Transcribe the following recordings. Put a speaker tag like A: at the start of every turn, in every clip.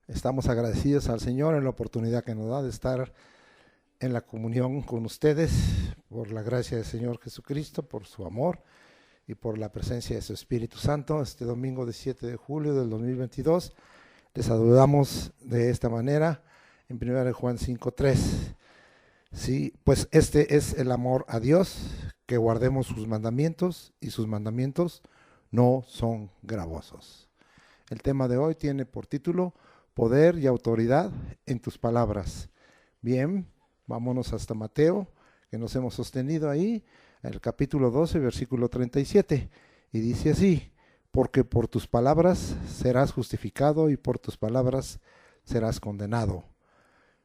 A: Estamos agradecidos al Señor en la oportunidad que nos da de estar en la comunión con ustedes, por la gracia del Señor Jesucristo, por su amor y por la presencia de su Espíritu Santo. Este domingo 17 de julio del 2022 les saludamos de esta manera en 1 Juan 5:3. Sí, pues este es el amor a Dios, que guardemos sus mandamientos, y sus mandamientos no son gravosos. El tema de hoy tiene por título Poder y autoridad en tus palabras. Bien, vámonos hasta Mateo, que nos hemos sostenido ahí, el capítulo 12, versículo 37, y dice así: porque por tus palabras serás justificado y por tus palabras serás condenado.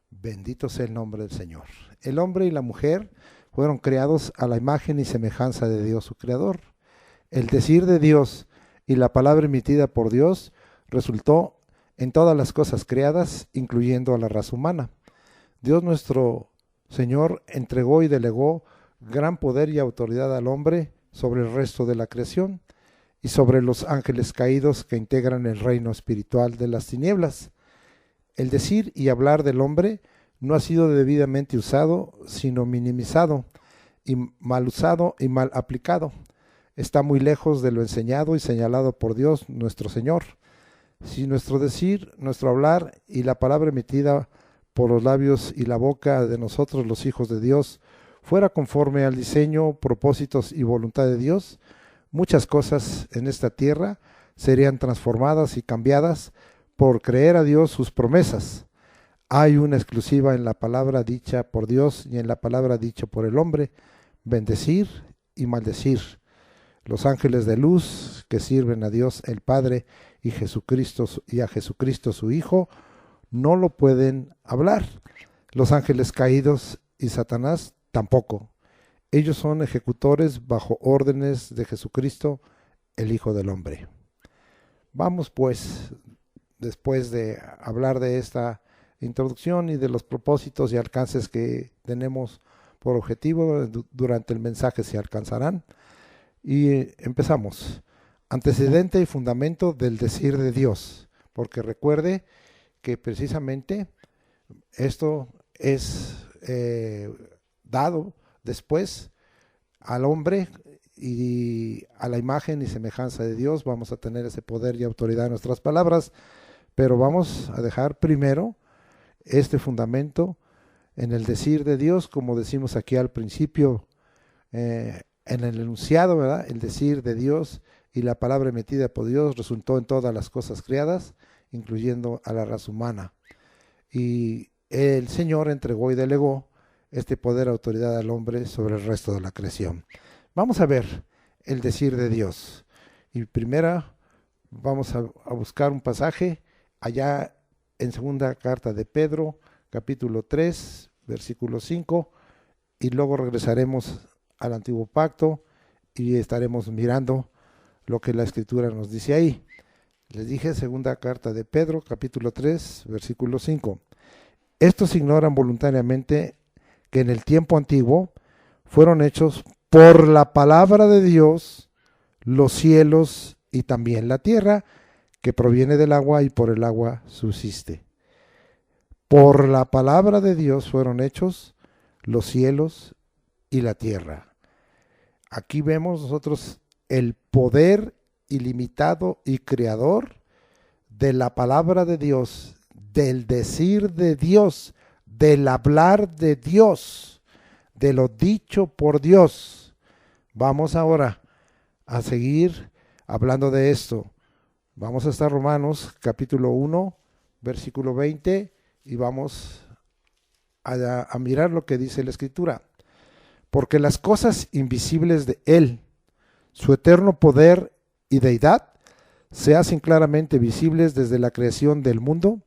A: Bendito sea el nombre del Señor. El hombre y la mujer fueron creados a la imagen y semejanza de Dios, su creador. El decir de Dios y la palabra emitida por Dios resultó en todas las cosas creadas, incluyendo a la raza humana. Dios nuestro Señor entregó y delegó gran poder y autoridad al hombre sobre el resto de la creación y sobre los ángeles caídos que integran el reino espiritual de las tinieblas. El decir y hablar del hombre no ha sido debidamente usado, sino minimizado y mal usado y mal aplicado. Está muy lejos de lo enseñado y señalado por Dios nuestro Señor. Si nuestro decir, nuestro hablar y la palabra emitida por los labios y la boca de nosotros los hijos de Dios fuera conforme al diseño, propósitos y voluntad de Dios, muchas cosas en esta tierra serían transformadas y cambiadas por creer a Dios sus promesas. Hay una exclusiva en la palabra dicha por Dios y en la palabra dicha por el hombre: bendecir y maldecir. Los ángeles de luz que sirven a Dios el Padre y a Jesucristo su Hijo no lo pueden hablar. Los ángeles caídos y Satanás tampoco. Ellos son ejecutores bajo órdenes de Jesucristo, el Hijo del Hombre. Vamos pues, después de hablar de esta introducción y de los propósitos y alcances que tenemos por objetivo, durante el mensaje se alcanzarán. Y empezamos. Antecedente y fundamento del decir de Dios, porque recuerde que precisamente esto es dado después al hombre y a la imagen y semejanza de Dios. Vamos a tener ese poder y autoridad en nuestras palabras, pero vamos a dejar primero este fundamento en el decir de Dios, como decimos aquí al principio, en el enunciado, ¿verdad? El decir de Dios y la palabra emitida por Dios resultó en todas las cosas creadas, incluyendo a la raza humana. Y el Señor entregó y delegó este poder y autoridad al hombre sobre el resto de la creación. Vamos a ver el decir de Dios. Y primero vamos a buscar un pasaje allá en segunda carta de Pedro, capítulo 3, versículo 5, y luego regresaremos al antiguo pacto y estaremos mirando lo que la escritura nos dice ahí. Les dije, segunda carta de Pedro, capítulo 3, versículo 5. Estos ignoran voluntariamente que en el tiempo antiguo fueron hechos por la palabra de Dios los cielos y también la tierra, que proviene del agua y por el agua subsiste. Por la palabra de Dios fueron hechos los cielos y la tierra. Aquí vemos nosotros el poder ilimitado y creador de la palabra de Dios, del decir de Dios, del hablar de Dios, de lo dicho por Dios. Vamos ahora a seguir hablando de esto. Vamos hasta Romanos capítulo 1, versículo 20, y vamos a mirar lo que dice la Escritura. Porque las cosas invisibles de Él, su eterno poder y deidad, se hacen claramente visibles desde la creación del mundo,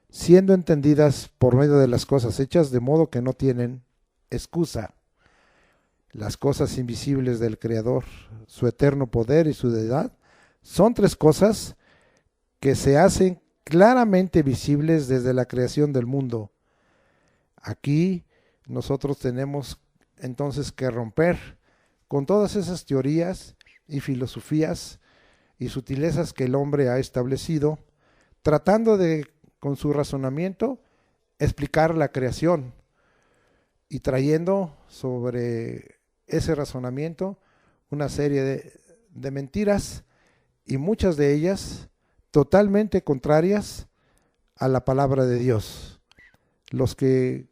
A: siendo entendidas por medio de las cosas hechas, de modo que no tienen excusa. Las cosas invisibles del Creador, su eterno poder y su deidad, son tres cosas que se hacen claramente visibles desde la creación del mundo. Aquí nosotros tenemos entonces que romper con todas esas teorías y filosofías y sutilezas que el hombre ha establecido, tratando de con su razonamiento, explicar la creación y trayendo sobre ese razonamiento una serie de mentiras, y muchas de ellas totalmente contrarias a la palabra de Dios. Los que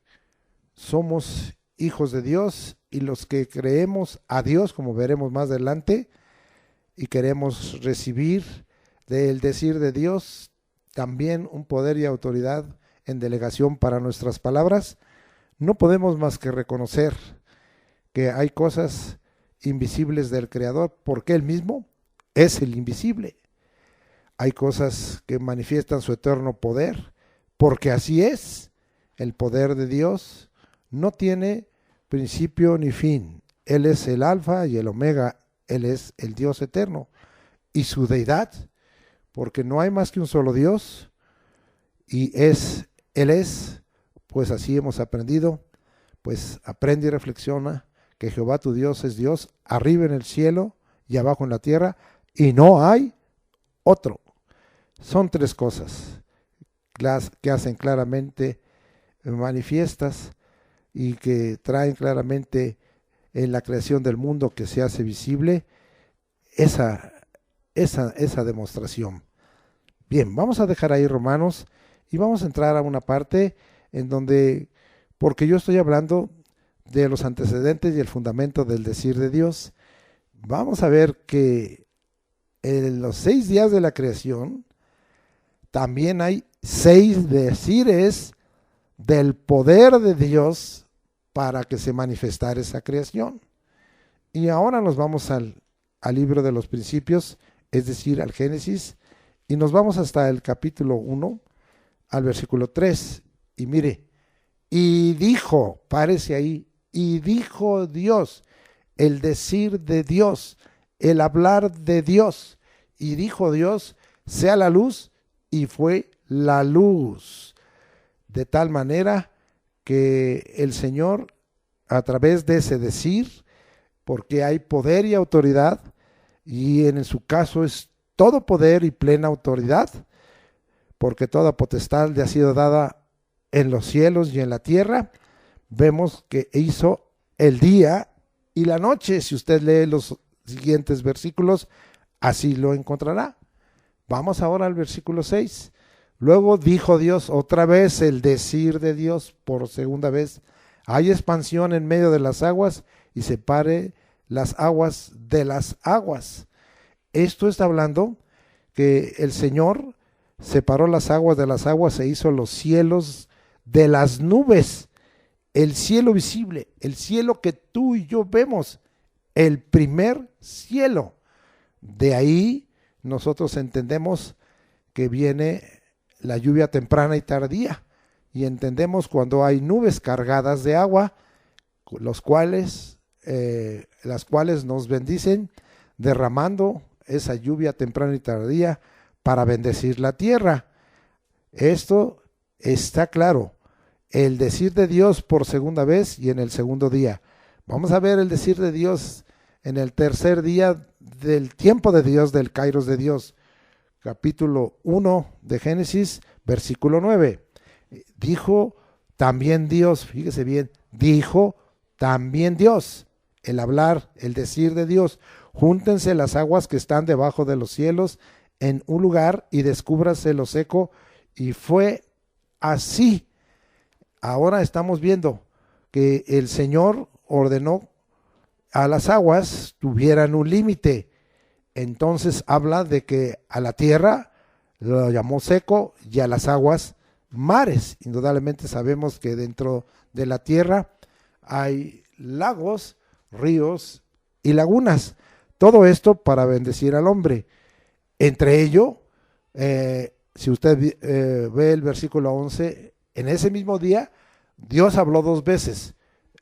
A: somos hijos de Dios y los que creemos a Dios, como veremos más adelante, y queremos recibir del decir de Dios también un poder y autoridad en delegación para nuestras palabras, no podemos más que reconocer que hay cosas invisibles del Creador, porque Él mismo es el invisible. Hay cosas que manifiestan su eterno poder, porque así es. El poder de Dios no tiene principio ni fin. Él es el alfa y el omega. Él es el Dios eterno. Y su deidad, porque no hay más que un solo Dios, y Él es, pues así hemos aprendido, pues aprende y reflexiona que Jehová tu Dios es Dios, arriba en el cielo y abajo en la tierra, y no hay otro. Son tres cosas que hacen claramente manifiestas y que traen claramente en la creación del mundo que se hace visible esa demostración. Bien, vamos a dejar ahí Romanos y vamos a entrar a una parte en donde, porque yo estoy hablando de los antecedentes y el fundamento del decir de Dios, vamos a ver que en los 6 días de la creación también hay 6 decires del poder de Dios para que se manifestara esa creación. Y ahora nos vamos al libro de los principios, es decir, al Génesis, y nos vamos hasta el capítulo 1, al versículo 3. Y mire, y dijo, párese ahí, y dijo Dios, el decir de Dios, el hablar de Dios, y dijo Dios, sea la luz, y fue la luz. De tal manera que el Señor, a través de ese decir, porque hay poder y autoridad, y en su caso es todo poder y plena autoridad, porque toda potestad le ha sido dada en los cielos y en la tierra. Vemos que hizo el día y la noche. Si usted lee los siguientes versículos, así lo encontrará. Vamos ahora al versículo 6. Luego dijo Dios, otra vez el decir de Dios por segunda vez, hay expansión en medio de las aguas y separe las aguas de las aguas. Esto está hablando que el Señor separó las aguas de las aguas e hizo los cielos de las nubes, el cielo visible, el cielo que tú y yo vemos, el primer cielo. De ahí nosotros entendemos que viene la lluvia temprana y tardía, y entendemos cuando hay nubes cargadas de agua, las cuales nos bendicen, derramando esa lluvia temprana y tardía para bendecir la tierra. Esto está claro. El decir de Dios por segunda vez y en el segundo día. Vamos a ver el decir de Dios en el tercer día del tiempo de Dios, del Kairos de Dios. Capítulo 1 de Génesis, versículo 9. Dijo también Dios, fíjese bien, dijo también Dios, el hablar, el decir de Dios, júntense las aguas que están debajo de los cielos en un lugar y descúbrase lo seco, y fue así. Ahora estamos viendo que el Señor ordenó a las aguas tuvieran un límite. Entonces habla de que a la tierra lo llamó seco y a las aguas mares. Indudablemente sabemos que dentro de la tierra hay lagos, ríos y lagunas. Todo esto para bendecir al hombre. Entre ello, si usted ve el versículo 11, en ese mismo día Dios habló 2 veces.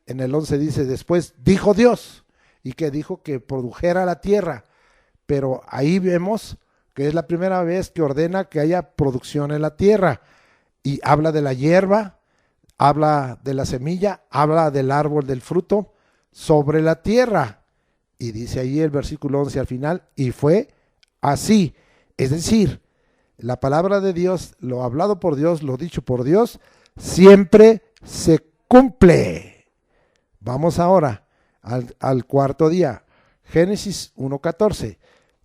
A: En el 11 dice, después dijo Dios, y que dijo que produjera la tierra. Pero ahí vemos que es la primera vez que ordena que haya producción en la tierra. Y habla de la hierba, habla de la semilla, habla del árbol del fruto sobre la tierra. Y dice ahí el versículo 11 al final, y fue así. Es decir, La palabra de Dios, lo hablado por Dios, lo dicho por Dios, siempre se cumple. Vamos ahora al cuarto día. Génesis 1:14.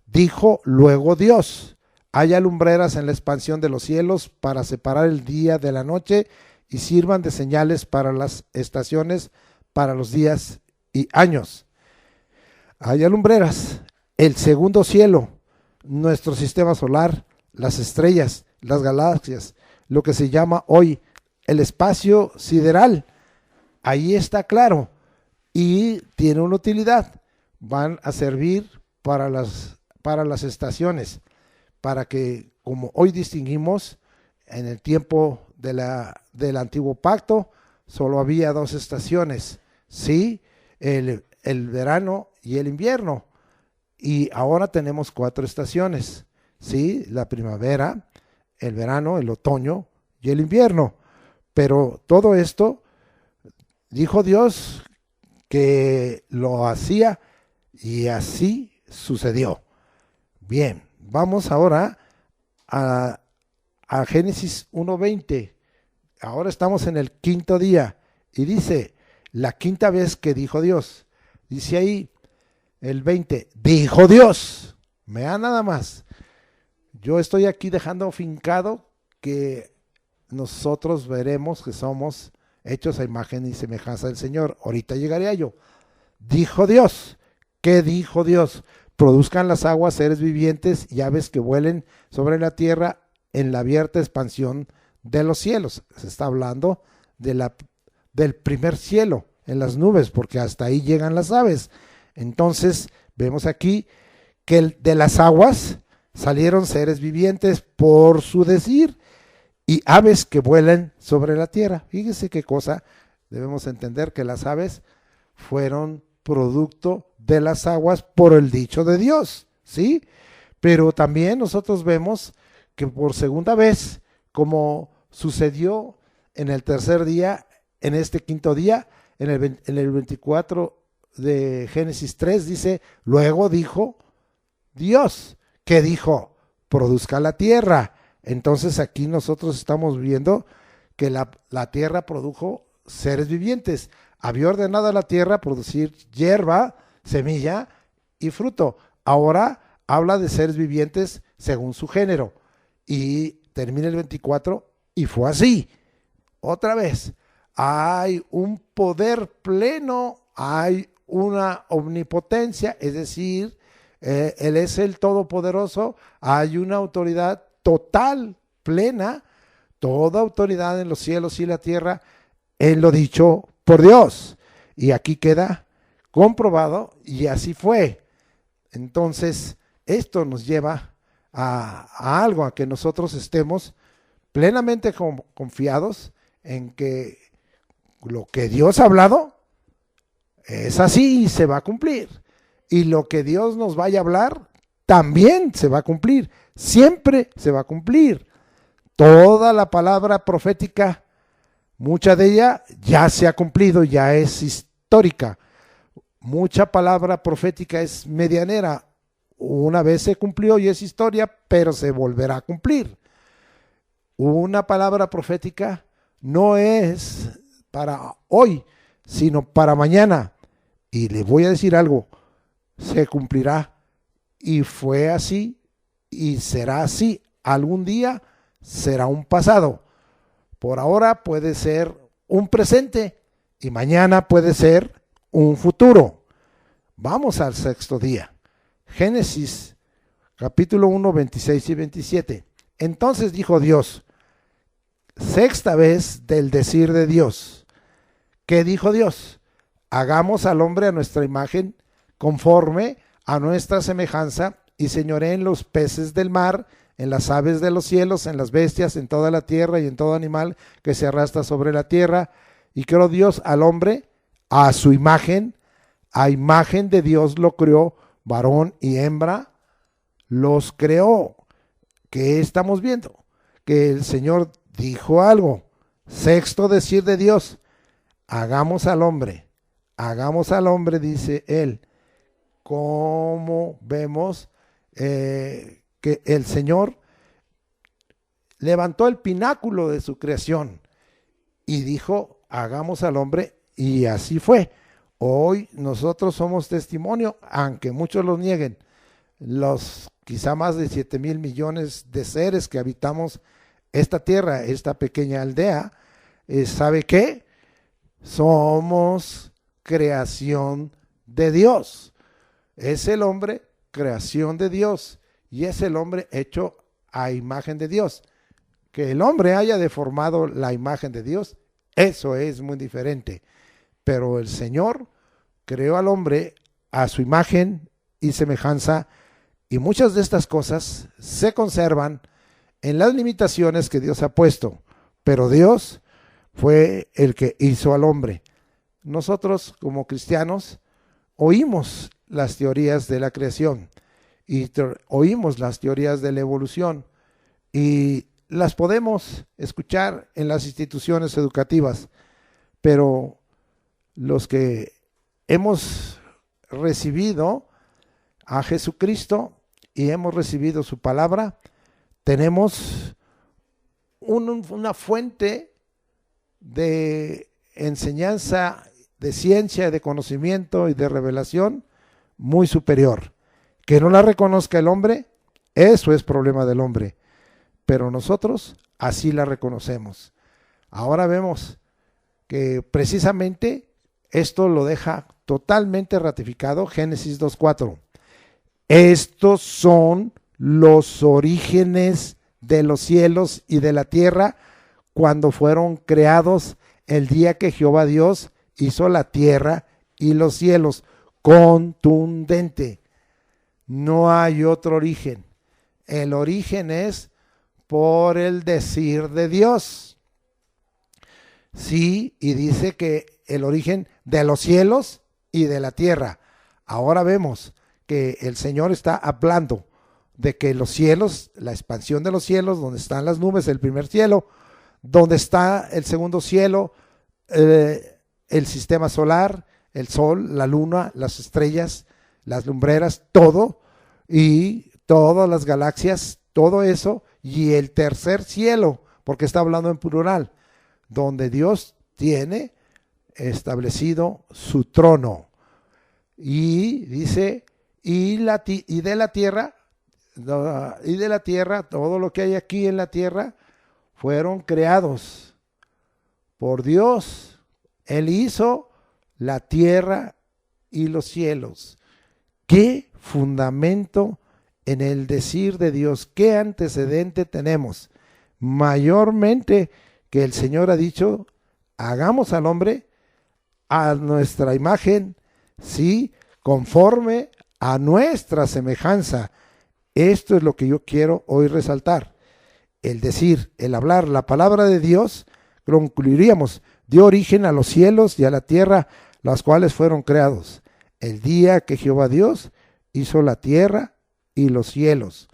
A: Dijo luego Dios: haya lumbreras en la expansión de los cielos para separar el día de la noche y sirvan de señales para las estaciones, para los días y años. Haya lumbreras, el segundo cielo, nuestro sistema solar, las estrellas, las galaxias, lo que se llama hoy el espacio sideral. Ahí está claro y tiene una utilidad. Van a servir para las estaciones, para que, como hoy distinguimos, en el tiempo del antiguo pacto solo había dos estaciones, ¿sí? El verano y el invierno, y ahora tenemos 4 estaciones, ¿sí? La primavera, el verano, el otoño y el invierno. Pero todo esto dijo Dios que lo hacía y así sucedió. Bien, vamos ahora a Génesis 1:20. Ahora estamos en el quinto día y dice, la quinta vez que dijo Dios. Dice ahí el 20, dijo Dios. Vea nada más. Yo estoy aquí dejando fincado que nosotros veremos que somos hechos a imagen y semejanza del Señor. Ahorita llegaré a ello. Dijo Dios. ¿Qué dijo Dios? Produzcan las aguas seres vivientes y aves que vuelen sobre la tierra en la abierta expansión de los cielos. Se está hablando del primer cielo, en las nubes, porque hasta ahí llegan las aves. Entonces, vemos aquí que de las aguas salieron seres vivientes por su decir y aves que vuelan sobre la tierra. Fíjese qué cosa, debemos entender que las aves fueron producto de las aguas por el dicho de Dios, ¿sí? Pero también nosotros vemos que por segunda vez, como sucedió en el tercer día, en este quinto día, en el 24 de Génesis 3, dice, luego dijo Dios, que dijo, produzca la tierra. Entonces aquí nosotros estamos viendo que la tierra produjo seres vivientes. Había ordenado a la tierra producir hierba, semilla y fruto. Ahora habla de seres vivientes según su género. Y termina el 24 y fue así. Otra vez, hay un poder pleno, hay una omnipotencia, es decir, Él es el Todopoderoso, hay una autoridad total, plena, toda autoridad en los cielos y la tierra, en lo dicho por Dios. Y aquí queda comprobado y así fue. Entonces, esto nos lleva a algo, a que nosotros estemos plenamente confiados en que lo que Dios ha hablado es así y se va a cumplir. Y lo que Dios nos vaya a hablar también se va a cumplir. Siempre se va a cumplir. Toda la palabra profética, mucha de ella ya se ha cumplido, ya es histórica. Mucha palabra profética es medianera. Una vez se cumplió y es historia, pero se volverá a cumplir. Una palabra profética no es para hoy, sino para mañana. Y le voy a decir algo, se cumplirá. Y fue así y será así. Algún día será un pasado. Por ahora puede ser un presente y mañana puede ser un futuro. Vamos al sexto día. Génesis capítulo 1, 26 y 27. Entonces dijo Dios, sexta vez del decir de Dios. ¿Qué dijo Dios? Hagamos al hombre a nuestra imagen, conforme a nuestra semejanza, y señoree en los peces del mar, en las aves de los cielos, en las bestias, en toda la tierra y en todo animal que se arrastra sobre la tierra. Y creó Dios al hombre a su imagen, a imagen de Dios lo creó, varón y hembra los creó. ¿Qué estamos viendo? Que el Señor dijo algo. Sexto decir de Dios, hagamos al hombre, dice él. Como vemos que el Señor levantó el pináculo de su creación y dijo, hagamos al hombre, y así fue. Hoy nosotros somos testimonio, aunque muchos lo nieguen, los quizá más de 7,000,000,000 de seres que habitamos esta tierra, esta pequeña aldea, ¿sabe qué? Somos creación de Dios. Es el hombre creación de Dios y es el hombre hecho a imagen de Dios. Que el hombre haya deformado la imagen de Dios, eso es muy diferente. Pero el Señor creó al hombre a su imagen y semejanza, y muchas de estas cosas se conservan en las limitaciones que Dios ha puesto. Pero Dios fue el que hizo al hombre. Nosotros como cristianos oímos las teorías de la creación y oímos las teorías de la evolución y las podemos escuchar en las instituciones educativas, pero los que hemos recibido a Jesucristo y hemos recibido su palabra, tenemos una fuente de enseñanza, de ciencia, de conocimiento y de revelación muy superior. Que no la reconozca el hombre, eso es problema del hombre, pero nosotros así la reconocemos. Ahora vemos que precisamente esto lo deja totalmente ratificado Génesis 2:4. Estos son los orígenes de los cielos y de la tierra cuando fueron creados el día que Jehová Dios hizo la tierra y los cielos. Contundente. No hay otro origen. El origen es por el decir de Dios. Sí, y dice que el origen de los cielos y de la tierra. Ahora vemos que el Señor está hablando de que los cielos, la expansión de los cielos, donde están las nubes, el primer cielo, donde está el segundo cielo, el sistema solar, el sol, la luna, las estrellas, las lumbreras, todo, y todas las galaxias, todo eso, y el tercer cielo, porque está hablando en plural, donde Dios tiene establecido su trono. Y dice, y de la tierra, todo lo que hay aquí en la tierra, fueron creados por Dios. Él hizo la tierra y los cielos. ¿Qué fundamento en el decir de Dios? ¿Qué antecedente tenemos? Mayormente que el Señor ha dicho, hagamos al hombre a nuestra imagen, sí, conforme a nuestra semejanza. Esto es lo que yo quiero hoy resaltar. El decir, el hablar, la palabra de Dios, concluiríamos, dio origen a los cielos y a la tierra, las cuales fueron creados el día que Jehová Dios hizo la tierra y los cielos.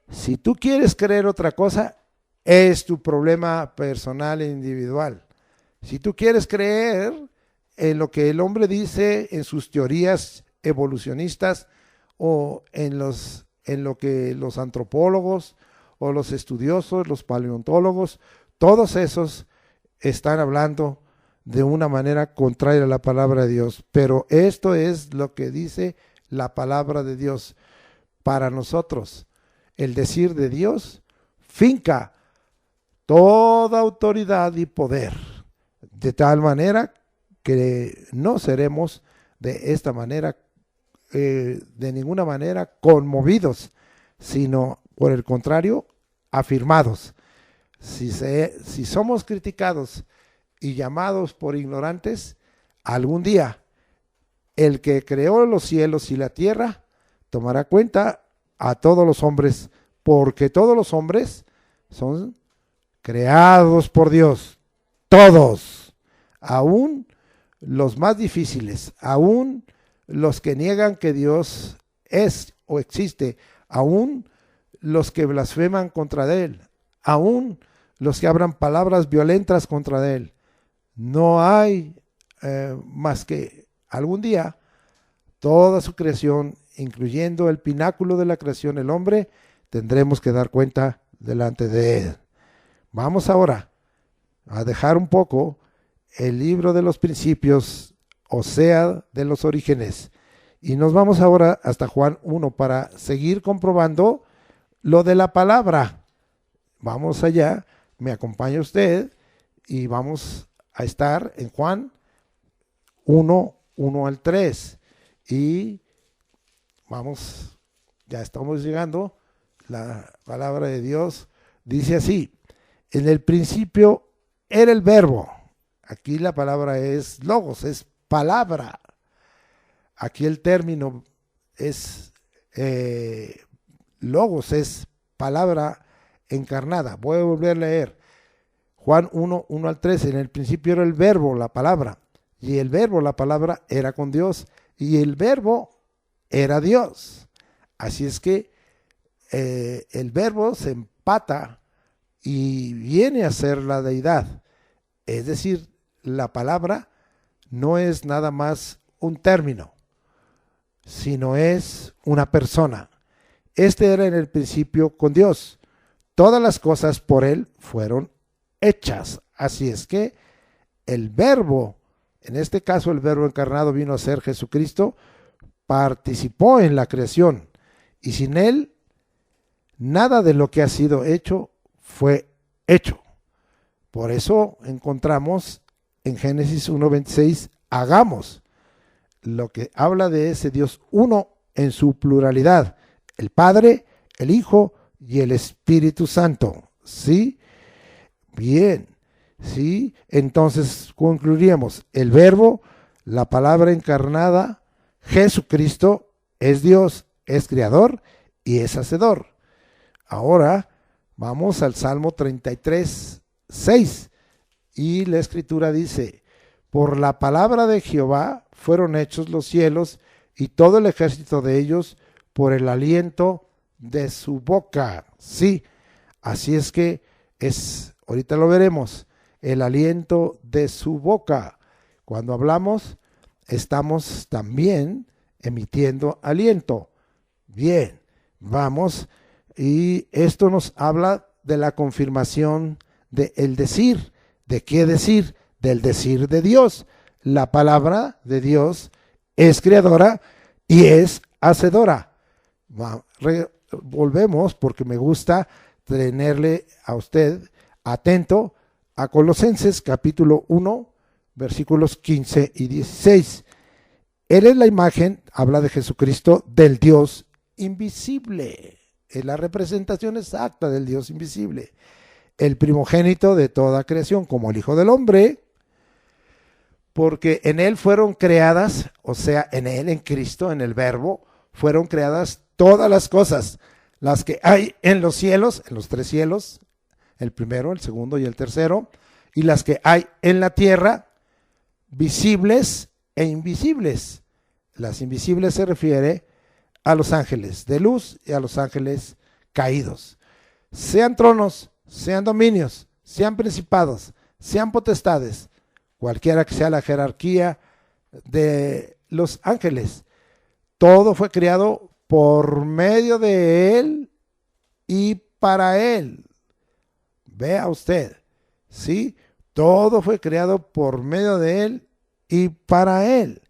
A: Si tú quieres creer otra cosa, es tu problema personal e individual. Si tú quieres creer en lo que el hombre dice en sus teorías evolucionistas o en lo que los antropólogos o los estudiosos, los paleontólogos, todos esos están hablando de una manera contraria a la palabra de Dios. Pero esto es lo que dice la palabra de Dios para nosotros. El decir de Dios finca toda autoridad y poder, de tal manera que no seremos de esta manera, de ninguna manera conmovidos, sino por el contrario, afirmados. Si somos criticados y llamados por ignorantes, algún día el que creó los cielos y la tierra tomará cuenta a todos los hombres, porque todos los hombres son creados por Dios, todos, aún los más difíciles, aún los que niegan que Dios es o existe, aún los que blasfeman contra Él, aún los que hablan palabras violentas contra Él. No hay más que algún día toda su creación, incluyendo el pináculo de la creación, el hombre, tendremos que dar cuenta delante de Él. Vamos ahora a dejar un poco el libro de los principios, o sea, de los orígenes. Y nos vamos ahora hasta Juan 1 para seguir comprobando lo de la palabra. Vamos allá, me acompaña usted y vamos a estar en Juan 1, 1 al 3. Y vamos, ya estamos llegando. La palabra de Dios dice así: en el principio era el verbo. Aquí la palabra es logos, es palabra. Aquí el término es logos, es palabra encarnada. Voy a volver a leer. Juan 1, 1 al 3. En el principio era el verbo, la palabra. Y el verbo, la palabra, era con Dios. Y el verbo era Dios. Así es que el verbo se empata y viene a ser la deidad. Es decir, la palabra no es nada más un término, sino es una persona. Este era en el principio con Dios. Todas las cosas por Él fueron hechas. Así es que el verbo, en este caso el verbo encarnado vino a ser Jesucristo, participó en la creación. Y sin Él, nada de lo que ha sido hecho fue hecho. Por eso encontramos en Génesis 1:26, hagamos, lo que habla de ese Dios uno en su pluralidad, el Padre, el Hijo y el Espíritu Santo. ¿Sí? Bien. ¿Sí? Entonces concluiríamos, el verbo, la palabra encarnada, Jesucristo, es Dios, es creador y es hacedor. Ahora vamos al Salmo 33, 6. Y la escritura dice: por la palabra de Jehová fueron hechos los cielos y todo el ejército de ellos por el aliento de su boca. Sí, así es que es, ahorita lo veremos, el aliento de su boca. Cuando hablamos, estamos también emitiendo aliento. Bien, vamos, y esto nos habla de la confirmación del decir. ¿De qué decir? Del decir de Dios. La palabra de Dios es creadora y es hacedora. Volvemos, porque me gusta tenerle a usted atento a Colosenses capítulo 1, versículos 15 y 16. Él es la imagen, habla de Jesucristo, del Dios invisible. Es la representación exacta del Dios invisible. El primogénito de toda creación, como el Hijo del Hombre, porque en Él fueron creadas, o sea, en Él, en Cristo, en el Verbo, fueron creadas todas las cosas, las que hay en los cielos, en los tres cielos, el primero, el segundo y el tercero, y las que hay en la tierra, visibles e invisibles. Las invisibles se refiere a los ángeles de luz y a los ángeles caídos. Sean tronos, sean dominios, sean principados, sean potestades, cualquiera que sea la jerarquía de los ángeles. Todo fue creado por medio de Él y para Él. Vea usted, ¿sí? Todo fue creado por medio de Él y para Él.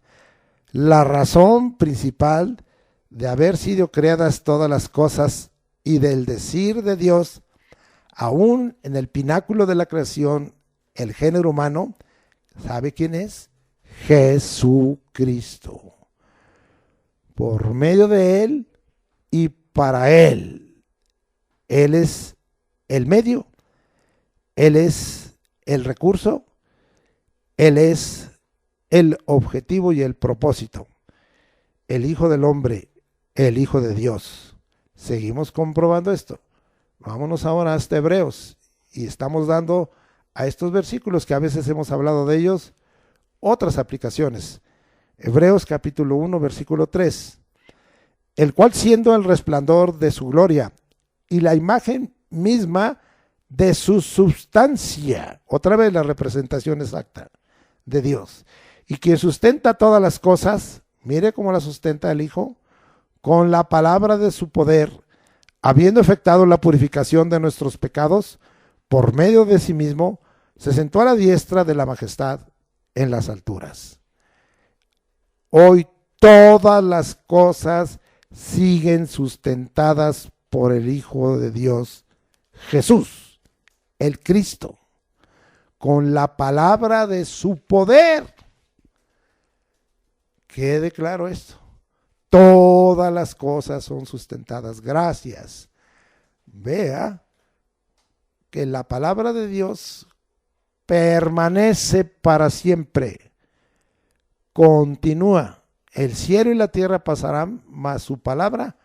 A: La razón principal de haber sido creadas todas las cosas y del decir de Dios, aún en el pináculo de la creación, el género humano, ¿sabe quién es? Jesucristo. Por medio de Él y para Él. Él es el medio, Él es el recurso, Él es el objetivo y el propósito. El Hijo del Hombre, el Hijo de Dios. Seguimos comprobando esto. Vámonos ahora hasta Hebreos y estamos dando a estos versículos que a veces hemos hablado de ellos otras aplicaciones. Hebreos capítulo 1 versículo 3. El cual, siendo el resplandor de su gloria y la imagen misma de su substancia, otra vez la representación exacta de Dios, y quien sustenta todas las cosas, mire cómo la sustenta el Hijo, con la palabra de su poder, habiendo efectuado la purificación de nuestros pecados, por medio de sí mismo, se sentó a la diestra de la majestad en las alturas. Hoy todas las cosas siguen sustentadas por el Hijo de Dios, Jesús, el Cristo, con la palabra de su poder. Quede claro esto. Todas las cosas son sustentadas. Gracias. Vea que la palabra de Dios permanece para siempre. Continúa. El cielo y la tierra pasarán, mas su palabra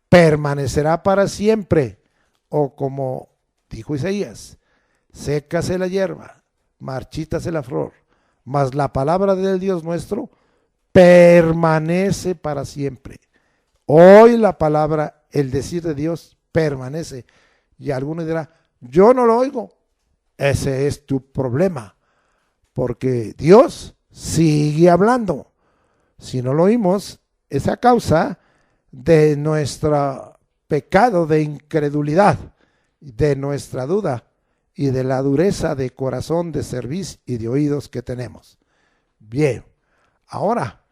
A: permanecerá para siempre. O como dijo Isaías, sécase la hierba, marchítase la flor, mas la palabra del Dios nuestro permanece para siempre. Hoy la palabra, el decir de Dios permanece. Y alguno dirá, yo no lo oigo. Ese es tu problema, porque Dios sigue hablando. Si no lo oímos, es a causa de nuestro pecado de incredulidad, de nuestra duda y de la dureza de corazón, de cerviz y de oídos que tenemos. Bien, ahora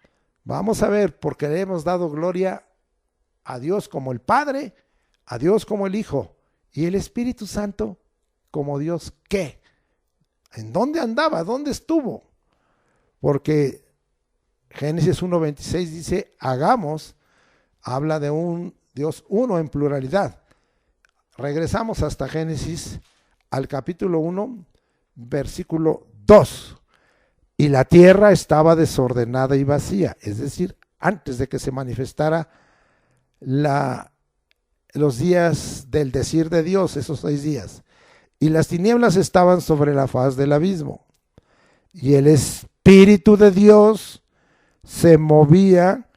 A: vamos a ver, porque le hemos dado gloria a Dios como el Padre, a Dios como el Hijo y el Espíritu Santo como Dios. ¿Qué? ¿En dónde andaba? ¿Dónde estuvo? Porque Génesis 1:26 dice, hagamos, habla de un Dios uno en pluralidad. Regresamos hasta Génesis al capítulo 1, versículo 2. Y la tierra estaba desordenada y vacía, es decir, antes de que se manifestara los días del decir de Dios, esos 6 días. Y las tinieblas estaban sobre la faz del abismo. Y el Espíritu de Dios se movía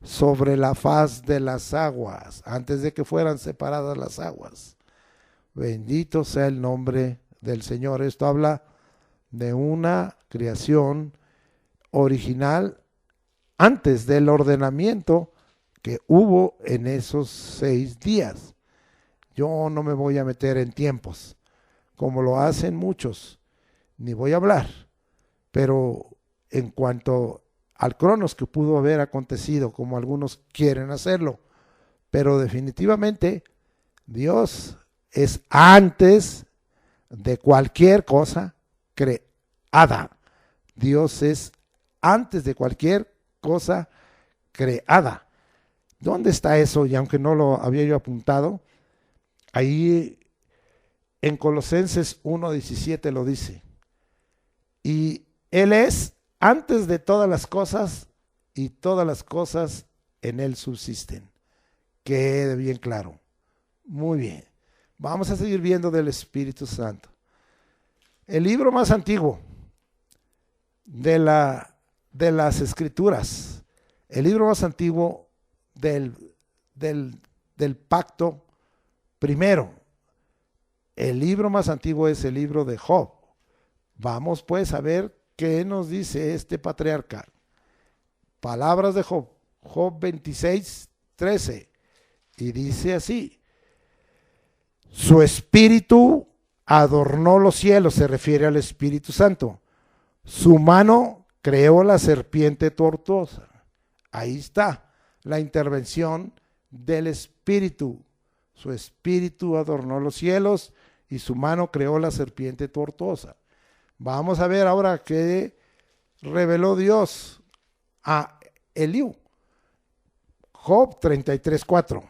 A: sobre la faz de las aguas, antes de que fueran separadas las aguas. Bendito sea el nombre del Señor. Esto habla de una creación original antes del ordenamiento que hubo en esos 6 días. Yo no me voy a meter en tiempos, como lo hacen muchos, ni voy a hablar, pero en cuanto al cronos que pudo haber acontecido, como algunos quieren hacerlo, pero definitivamente Dios es antes de cualquier cosa creada. Dios es antes de cualquier cosa creada. ¿Dónde está eso? Y aunque no lo había yo apuntado, ahí en Colosenses 1:17 lo dice. Y Él es antes de todas las cosas, y todas las cosas en Él subsisten. Quede bien claro. Muy bien. Vamos a seguir viendo del Espíritu Santo. El libro más antiguo de las Escrituras, el libro más antiguo del pacto primero, el libro más antiguo es el libro de Job. Vamos pues a ver qué nos dice este patriarca. Palabras de Job, Job 26:13, y dice así: su espíritu adornó los cielos, se refiere al Espíritu Santo. Su mano creó la serpiente tortuosa. Ahí está la intervención del Espíritu. Su espíritu adornó los cielos y su mano creó la serpiente tortuosa. Vamos a ver ahora qué reveló Dios a Eliú. Job 33:4.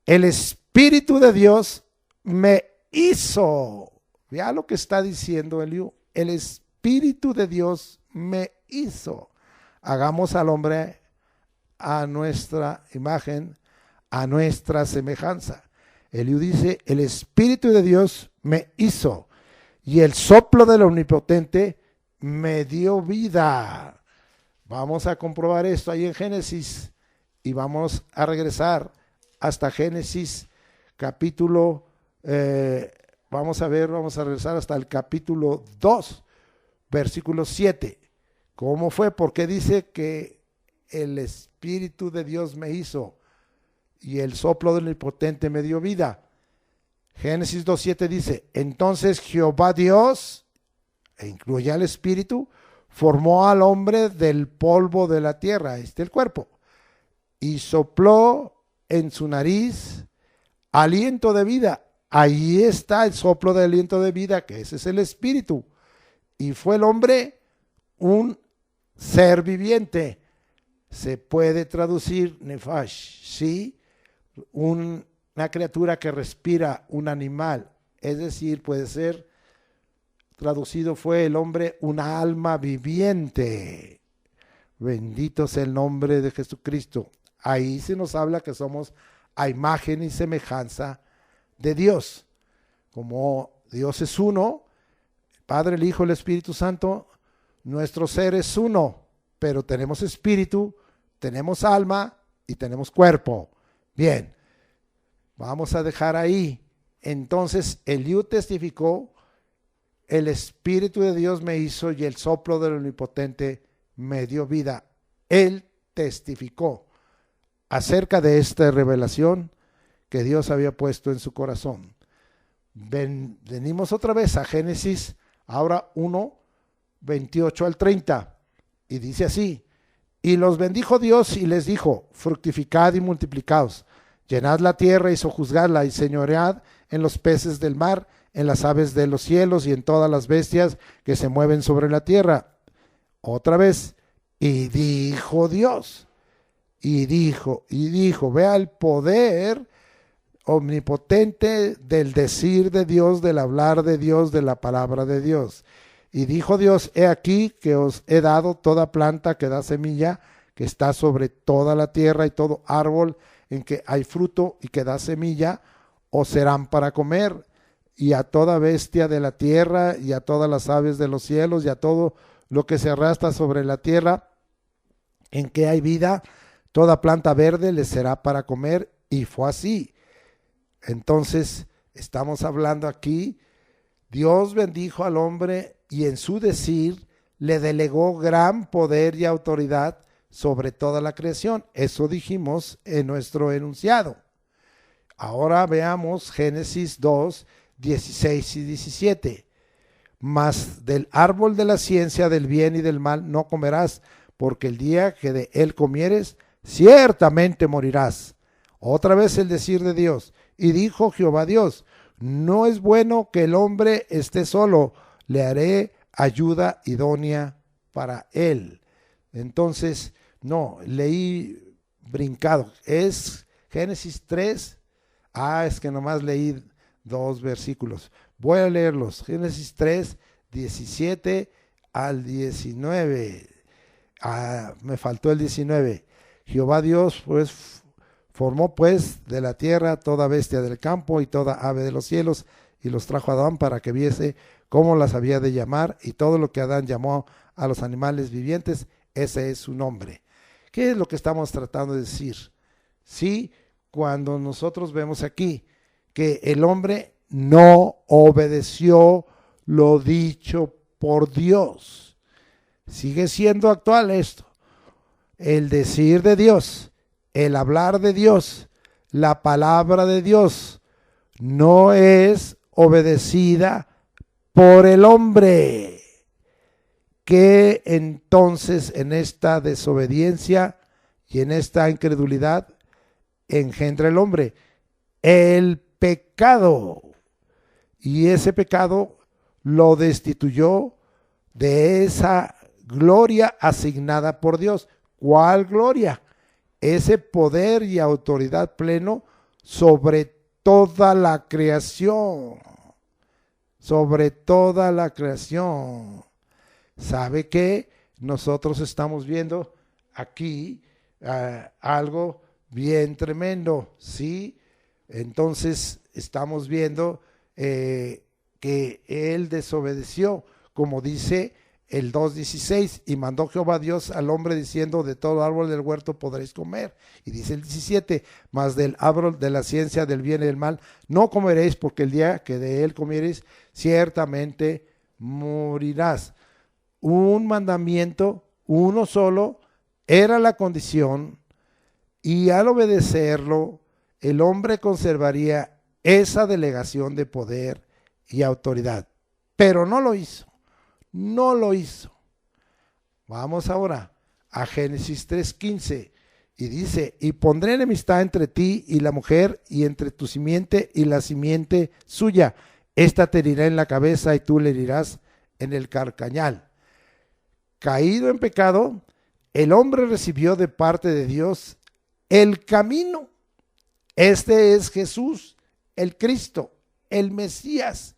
A: El Espíritu de Dios me hizo. Vea lo que está diciendo Eliú. El Espíritu de Dios me hizo. Hagamos al hombre a nuestra imagen, a nuestra semejanza. Eliú dice, el Espíritu de Dios me hizo y el soplo del Omnipotente me dio vida. Vamos a comprobar esto ahí en Génesis y vamos a regresar hasta Génesis capítulo, vamos a regresar hasta el capítulo 2, versículo 7. ¿Cómo fue? Porque dice que el Espíritu de Dios me hizo. y el soplo del Omnipotente me dio vida. Génesis 2:7 dice, entonces Jehová Dios, e incluye al espíritu, formó al hombre del polvo de la tierra, el cuerpo, y sopló en su nariz aliento de vida. Ahí está el soplo de aliento de vida, que ese es el espíritu. Y fue el hombre un ser viviente. Se puede traducir nefash, ¿sí? Una criatura que respira, un animal. Es decir, puede ser traducido, fue el hombre una alma viviente. Bendito sea el nombre de Jesucristo. Ahí se nos habla que somos a imagen y semejanza de Dios. Como Dios es uno, el Padre, el Hijo, el Espíritu Santo, nuestro ser es uno, pero tenemos espíritu, tenemos alma y tenemos cuerpo. Bien, vamos a dejar ahí. Entonces Eliú testificó, el Espíritu de Dios me hizo y el soplo del Omnipotente me dio vida. Él testificó acerca de esta revelación que Dios había puesto en su corazón. Venimos otra vez a Génesis, ahora 1, 28 al 30, y dice así, y los bendijo Dios y les dijo, fructificad y multiplicaos, llenad la tierra y sojuzgadla y señoread en los peces del mar, en las aves de los cielos y en todas las bestias que se mueven sobre la tierra. Otra vez, y dijo Dios, y dijo, vea el poder omnipotente del decir de Dios, del hablar de Dios, de la palabra de Dios. Y dijo Dios, he aquí que os he dado toda planta que da semilla, que está sobre toda la tierra, y todo árbol en que hay fruto y que da semilla, os serán para comer, y a toda bestia de la tierra, y a todas las aves de los cielos, y a todo lo que se arrastra sobre la tierra, en que hay vida, toda planta verde les será para comer, y fue así. Entonces, estamos hablando aquí, Dios bendijo al hombre y en su decir le delegó gran poder y autoridad sobre toda la creación. Eso dijimos en nuestro enunciado. Ahora veamos Génesis 2, 16 y 17. Mas del árbol de la ciencia del bien y del mal no comerás, porque el día que de él comieres, ciertamente morirás. Otra vez el decir de Dios. Y dijo Jehová Dios, no es bueno que el hombre esté solo, le haré ayuda idónea para él. Entonces, no, leí brincado. Es Génesis 3. Es que nomás leí 2 versículos. Voy a leerlos. Génesis 3, 17 al 19. Me faltó el 19. Jehová Dios pues formó pues de la tierra toda bestia del campo y toda ave de los cielos, y los trajo a Adán para que viese cómo las había de llamar, y todo lo que Adán llamó a los animales vivientes, ese es su nombre. ¿Qué es lo que estamos tratando de decir? Sí, cuando nosotros vemos aquí que el hombre no obedeció lo dicho por Dios. Sigue siendo actual esto. El decir de Dios, el hablar de Dios, la palabra de Dios, no es obedecida por el hombre. Que entonces en esta desobediencia y en esta incredulidad engendra el hombre el pecado, y ese pecado lo destituyó de esa gloria asignada por Dios. ¿Cuál gloria? Ese poder y autoridad pleno sobre toda la creación, sobre toda la creación. ¿Sabe qué? Nosotros estamos viendo aquí algo bien tremendo, ¿sí? Entonces estamos viendo que él desobedeció, como dice el 2.16, y mandó Jehová Dios al hombre diciendo, de todo árbol del huerto podréis comer. Y dice el 17, mas del árbol de la ciencia del bien y del mal no comeréis, porque el día que de él comiereis, ciertamente morirás. Un mandamiento, uno solo, era la condición, y al obedecerlo, el hombre conservaría esa delegación de poder y autoridad. Pero no lo hizo. No lo hizo. Vamos ahora a Génesis 3:15. Y dice, y pondré enemistad entre ti y la mujer, y entre tu simiente y la simiente suya. Esta te herirá en la cabeza y tú le herirás en el carcañal. Caído en pecado, el hombre recibió de parte de Dios el camino. Este es Jesús, el Cristo, el Mesías.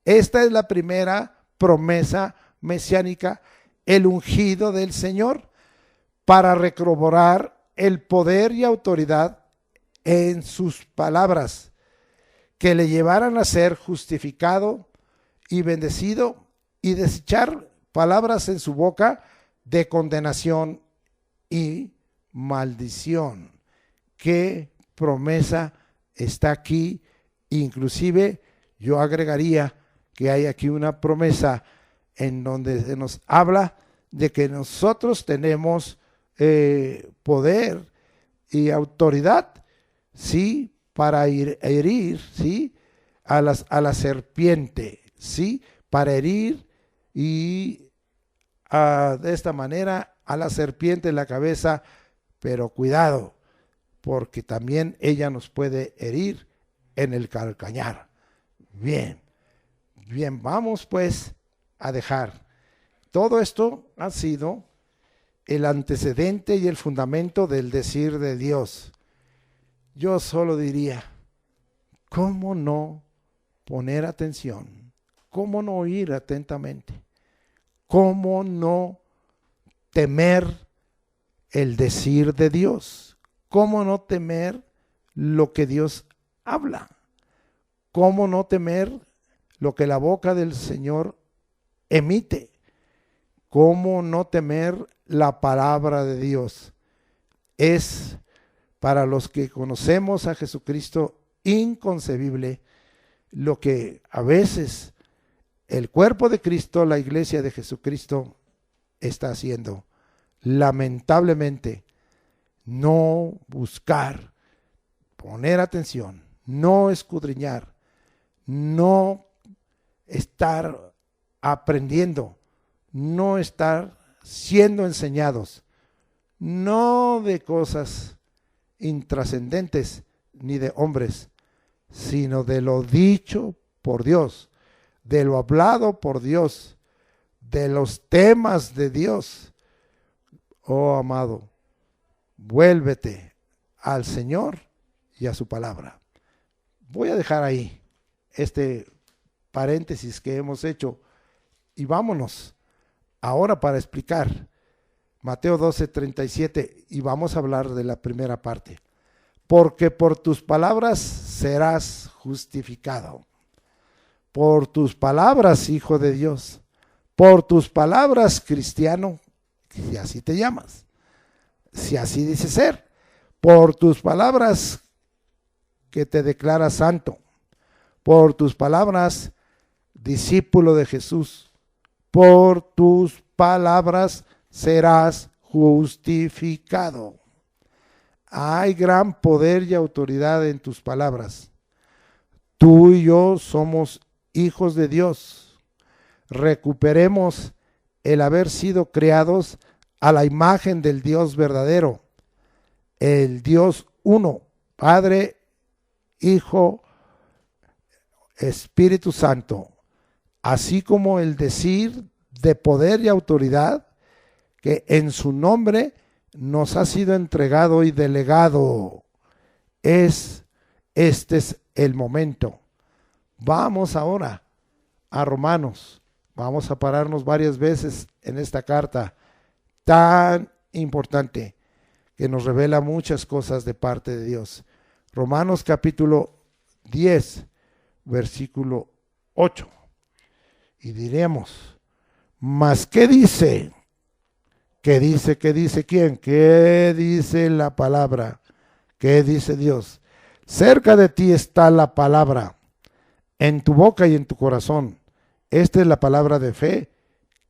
A: Esta es la primera promesa mesiánica, el ungido del Señor, para recorroborar el poder y autoridad en sus palabras, que le llevaran a ser justificado y bendecido, y desechar palabras en su boca de condenación y maldición. ¿Qué promesa está aquí? Inclusive yo agregaría que hay aquí una promesa en donde se nos habla de que nosotros tenemos poder y autoridad, ¿sí? Para herir, ¿sí? A la serpiente, ¿sí? Para herir y de esta manera a la serpiente en la cabeza, pero cuidado, porque también ella nos puede herir en el calcañar. Bien, vamos pues a dejar. Todo esto ha sido el antecedente y el fundamento del decir de Dios. Yo solo diría, ¿cómo no poner atención? ¿Cómo no oír atentamente? ¿Cómo no temer el decir de Dios? ¿Cómo no temer lo que Dios habla? ¿Cómo no temer lo que la boca del Señor emite? ¿Cómo no temer la palabra de Dios? Es para los que conocemos a Jesucristo inconcebible lo que a veces el cuerpo de Cristo, la iglesia de Jesucristo, está haciendo. Lamentablemente, no buscar, poner atención, no escudriñar, no estar aprendiendo, no estar siendo enseñados, no de cosas intrascendentes ni de hombres, sino de lo dicho por Dios, de lo hablado por Dios, de los temas de Dios. Oh amado, vuélvete al Señor y a su palabra. Voy a dejar ahí este paréntesis que hemos hecho y vámonos ahora para explicar Mateo 12:37 y vamos a hablar de la primera parte. Porque por tus palabras serás justificado. Por tus palabras, hijo de Dios. Por tus palabras, cristiano, si así te llamas, si así dices ser. Por tus palabras que te declaras santo. Por tus palabras, discípulo de Jesús. Por tus palabras serás justificado. Hay gran poder y autoridad en tus palabras. Tú y yo somos hijos de Dios. Recuperemos el haber sido creados a la imagen del Dios verdadero, el Dios uno, Padre, Hijo, Espíritu Santo, así como el decir de poder y autoridad que en su nombre nos ha sido entregado y delegado. Este es el momento. Vamos ahora a Romanos. Vamos a pararnos varias veces en esta carta tan importante que nos revela muchas cosas de parte de Dios. Romanos capítulo 10, versículo 8. Y diremos, ¿mas qué dice? ¿Qué dice? ¿Qué dice quién? ¿Qué dice la palabra? ¿Qué dice Dios? Cerca de ti está la palabra, en tu boca y en tu corazón. Esta es la palabra de fe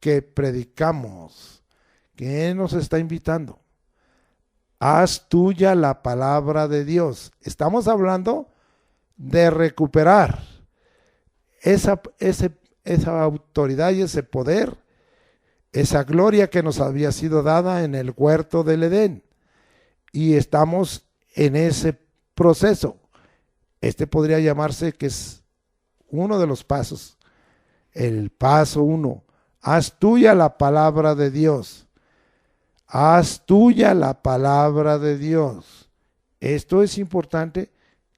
A: que predicamos. ¿Qué nos está invitando? Haz tuya la palabra de Dios. Estamos hablando de recuperar esa autoridad y ese poder, esa gloria que nos había sido dada en el huerto del Edén. Y estamos en ese proceso. Este podría llamarse que es uno de los pasos. El paso 1. Haz tuya la palabra de Dios. Haz tuya la palabra de Dios. ¿Esto es importante?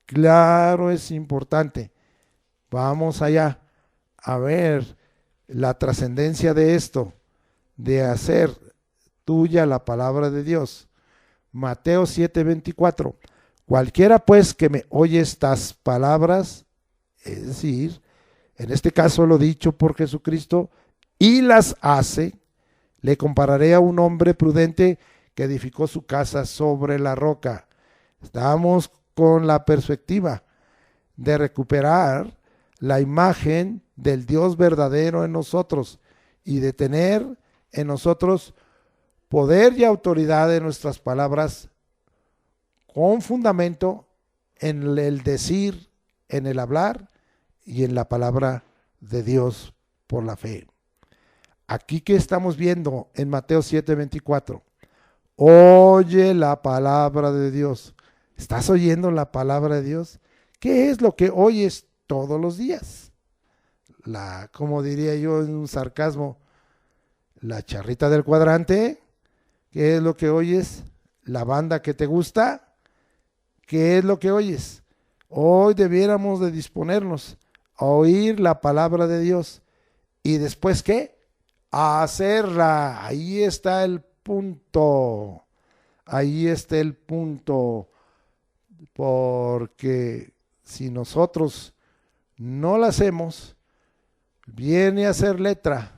A: Claro, es importante. Vamos allá a ver la trascendencia de esto, de hacer tuya la palabra de Dios. Mateo 7:24. Cualquiera pues que me oye estas palabras, es decir, en este caso lo dicho por Jesucristo, y las hace, le compararé a un hombre prudente que edificó su casa sobre la roca. Estamos con la perspectiva de recuperar la imagen del Dios verdadero en nosotros y de tener en nosotros poder y autoridad en nuestras palabras con fundamento en el decir, en el hablar y en la palabra de Dios por la fe. Aquí que estamos viendo en Mateo 7:24, oye la palabra de Dios. ¿Estás oyendo la palabra de Dios? ¿Qué es lo que oyes todos los días? Como diría yo en un sarcasmo, la charrita del cuadrante. ¿Qué es lo que oyes? La banda que te gusta. ¿Qué es lo que oyes? Hoy debiéramos de disponernos a oír la palabra de Dios. ¿Y después qué? A hacerla. Ahí está el punto. Ahí está el punto. Porque si nosotros no la hacemos, viene a ser letra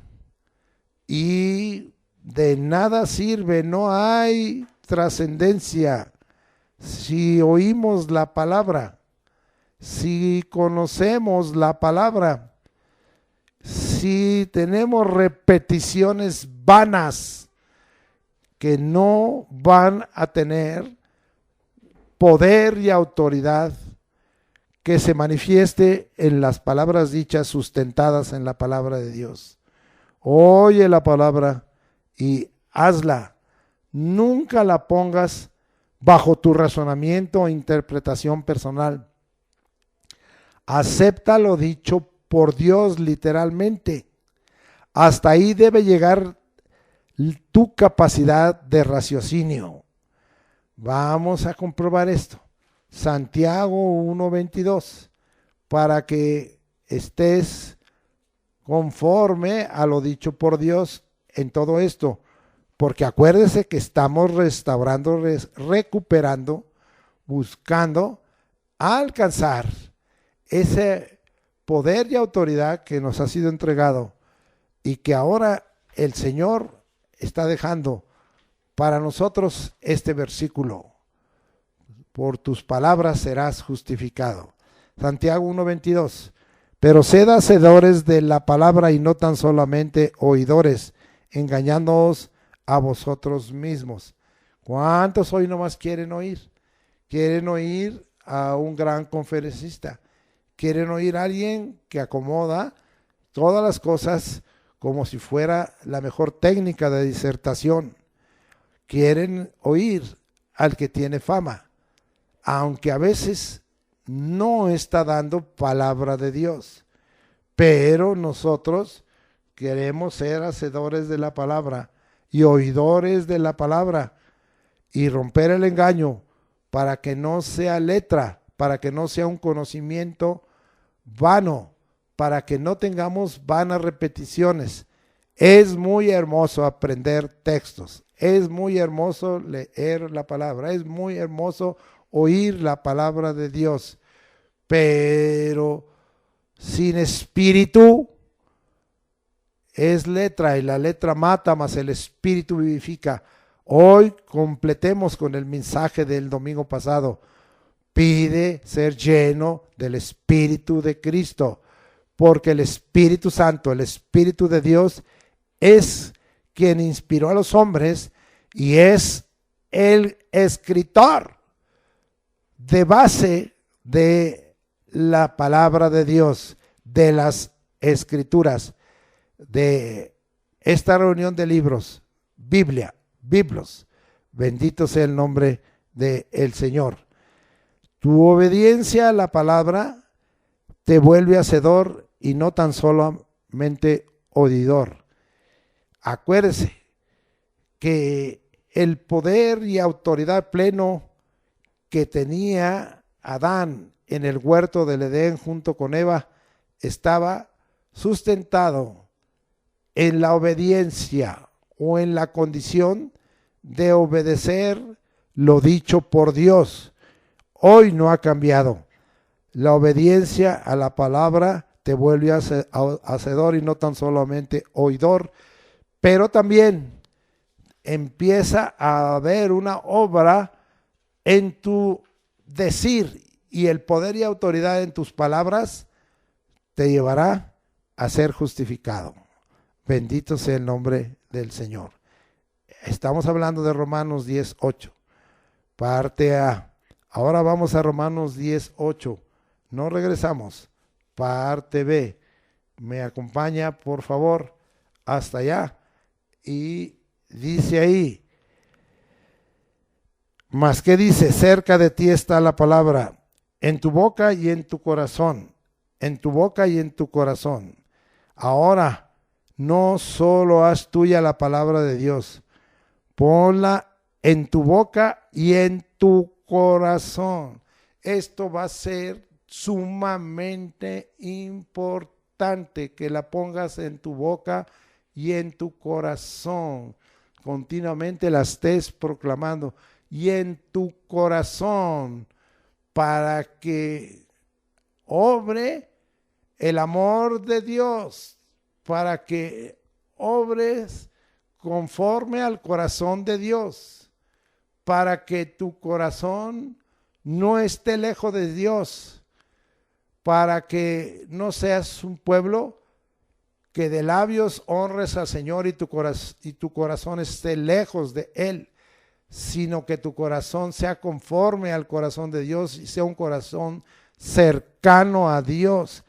A: y de nada sirve, no hay trascendencia. Si oímos la palabra, si conocemos la palabra, si tenemos repeticiones vanas que no van a tener poder y autoridad que se manifieste en las palabras dichas sustentadas en la palabra de Dios. Oye la palabra y hazla. Nunca la pongas bajo tu razonamiento o interpretación personal. Acepta lo dicho por Dios literalmente. Hasta ahí debe llegar tu capacidad de raciocinio. Vamos a comprobar esto. Santiago 1:22, para que estés conforme a lo dicho por Dios en todo esto, porque acuérdese que estamos restaurando, recuperando, buscando alcanzar ese poder y autoridad que nos ha sido entregado y que ahora el Señor está dejando para nosotros este versículo. Por tus palabras serás justificado. Santiago 1:22. Pero sed hacedores de la palabra y no tan solamente oidores, engañándoos a vosotros mismos. ¿Cuántos hoy nomás quieren oír? Quieren oír a un gran conferencista. Quieren oír a alguien que acomoda todas las cosas como si fuera la mejor técnica de disertación. Quieren oír al que tiene fama, aunque a veces no está dando palabra de Dios. Pero nosotros queremos ser hacedores de la palabra y oidores de la palabra y romper el engaño para que no sea letra, para que no sea un conocimiento vano, para que no tengamos vanas repeticiones. Es muy hermoso aprender textos, es muy hermoso leer la palabra, es muy hermoso oír la palabra de Dios, pero sin espíritu es letra y la letra mata, mas el espíritu vivifica. Hoy completemos con el mensaje del domingo pasado. Pide ser lleno del Espíritu de Cristo, porque el Espíritu Santo, el Espíritu de Dios, es quien inspiró a los hombres y es el escritor de base de la palabra de Dios, de las escrituras, de esta reunión de libros, Biblia, Biblos. Bendito sea el nombre del Señor. Tu obediencia a la palabra te vuelve hacedor y no tan solamente oidor. Acuérdese que el poder y autoridad pleno que tenía Adán en el huerto del Edén junto con Eva estaba sustentado en la obediencia o en la condición de obedecer lo dicho por Dios. Hoy no ha cambiado. La obediencia a la palabra te vuelve hacedor y no tan solamente oidor, pero también empieza a haber una obra en tu decir, y el poder y autoridad en tus palabras te llevará a ser justificado. Bendito sea el nombre del Señor. Estamos hablando de Romanos 10:8, parte A. Ahora vamos a Romanos 10:8. No regresamos. Parte B. Me acompaña, por favor, hasta allá. Y dice ahí, mas ¿qué dice? Cerca de ti está la palabra, en tu boca y en tu corazón. En tu boca y en tu corazón. Ahora, no solo haz tuya la palabra de Dios, ponla en tu boca y en tu corazón. Esto va a ser sumamente importante, que la pongas en tu boca y en tu corazón. Continuamente la estés proclamando. Y en tu corazón, para que obre el amor de Dios, para que obres conforme al corazón de Dios, para que tu corazón no esté lejos de Dios, para que no seas un pueblo que de labios honres al Señor y tu corazón esté lejos de Él, sino que tu corazón sea conforme al corazón de Dios y sea un corazón cercano a Dios.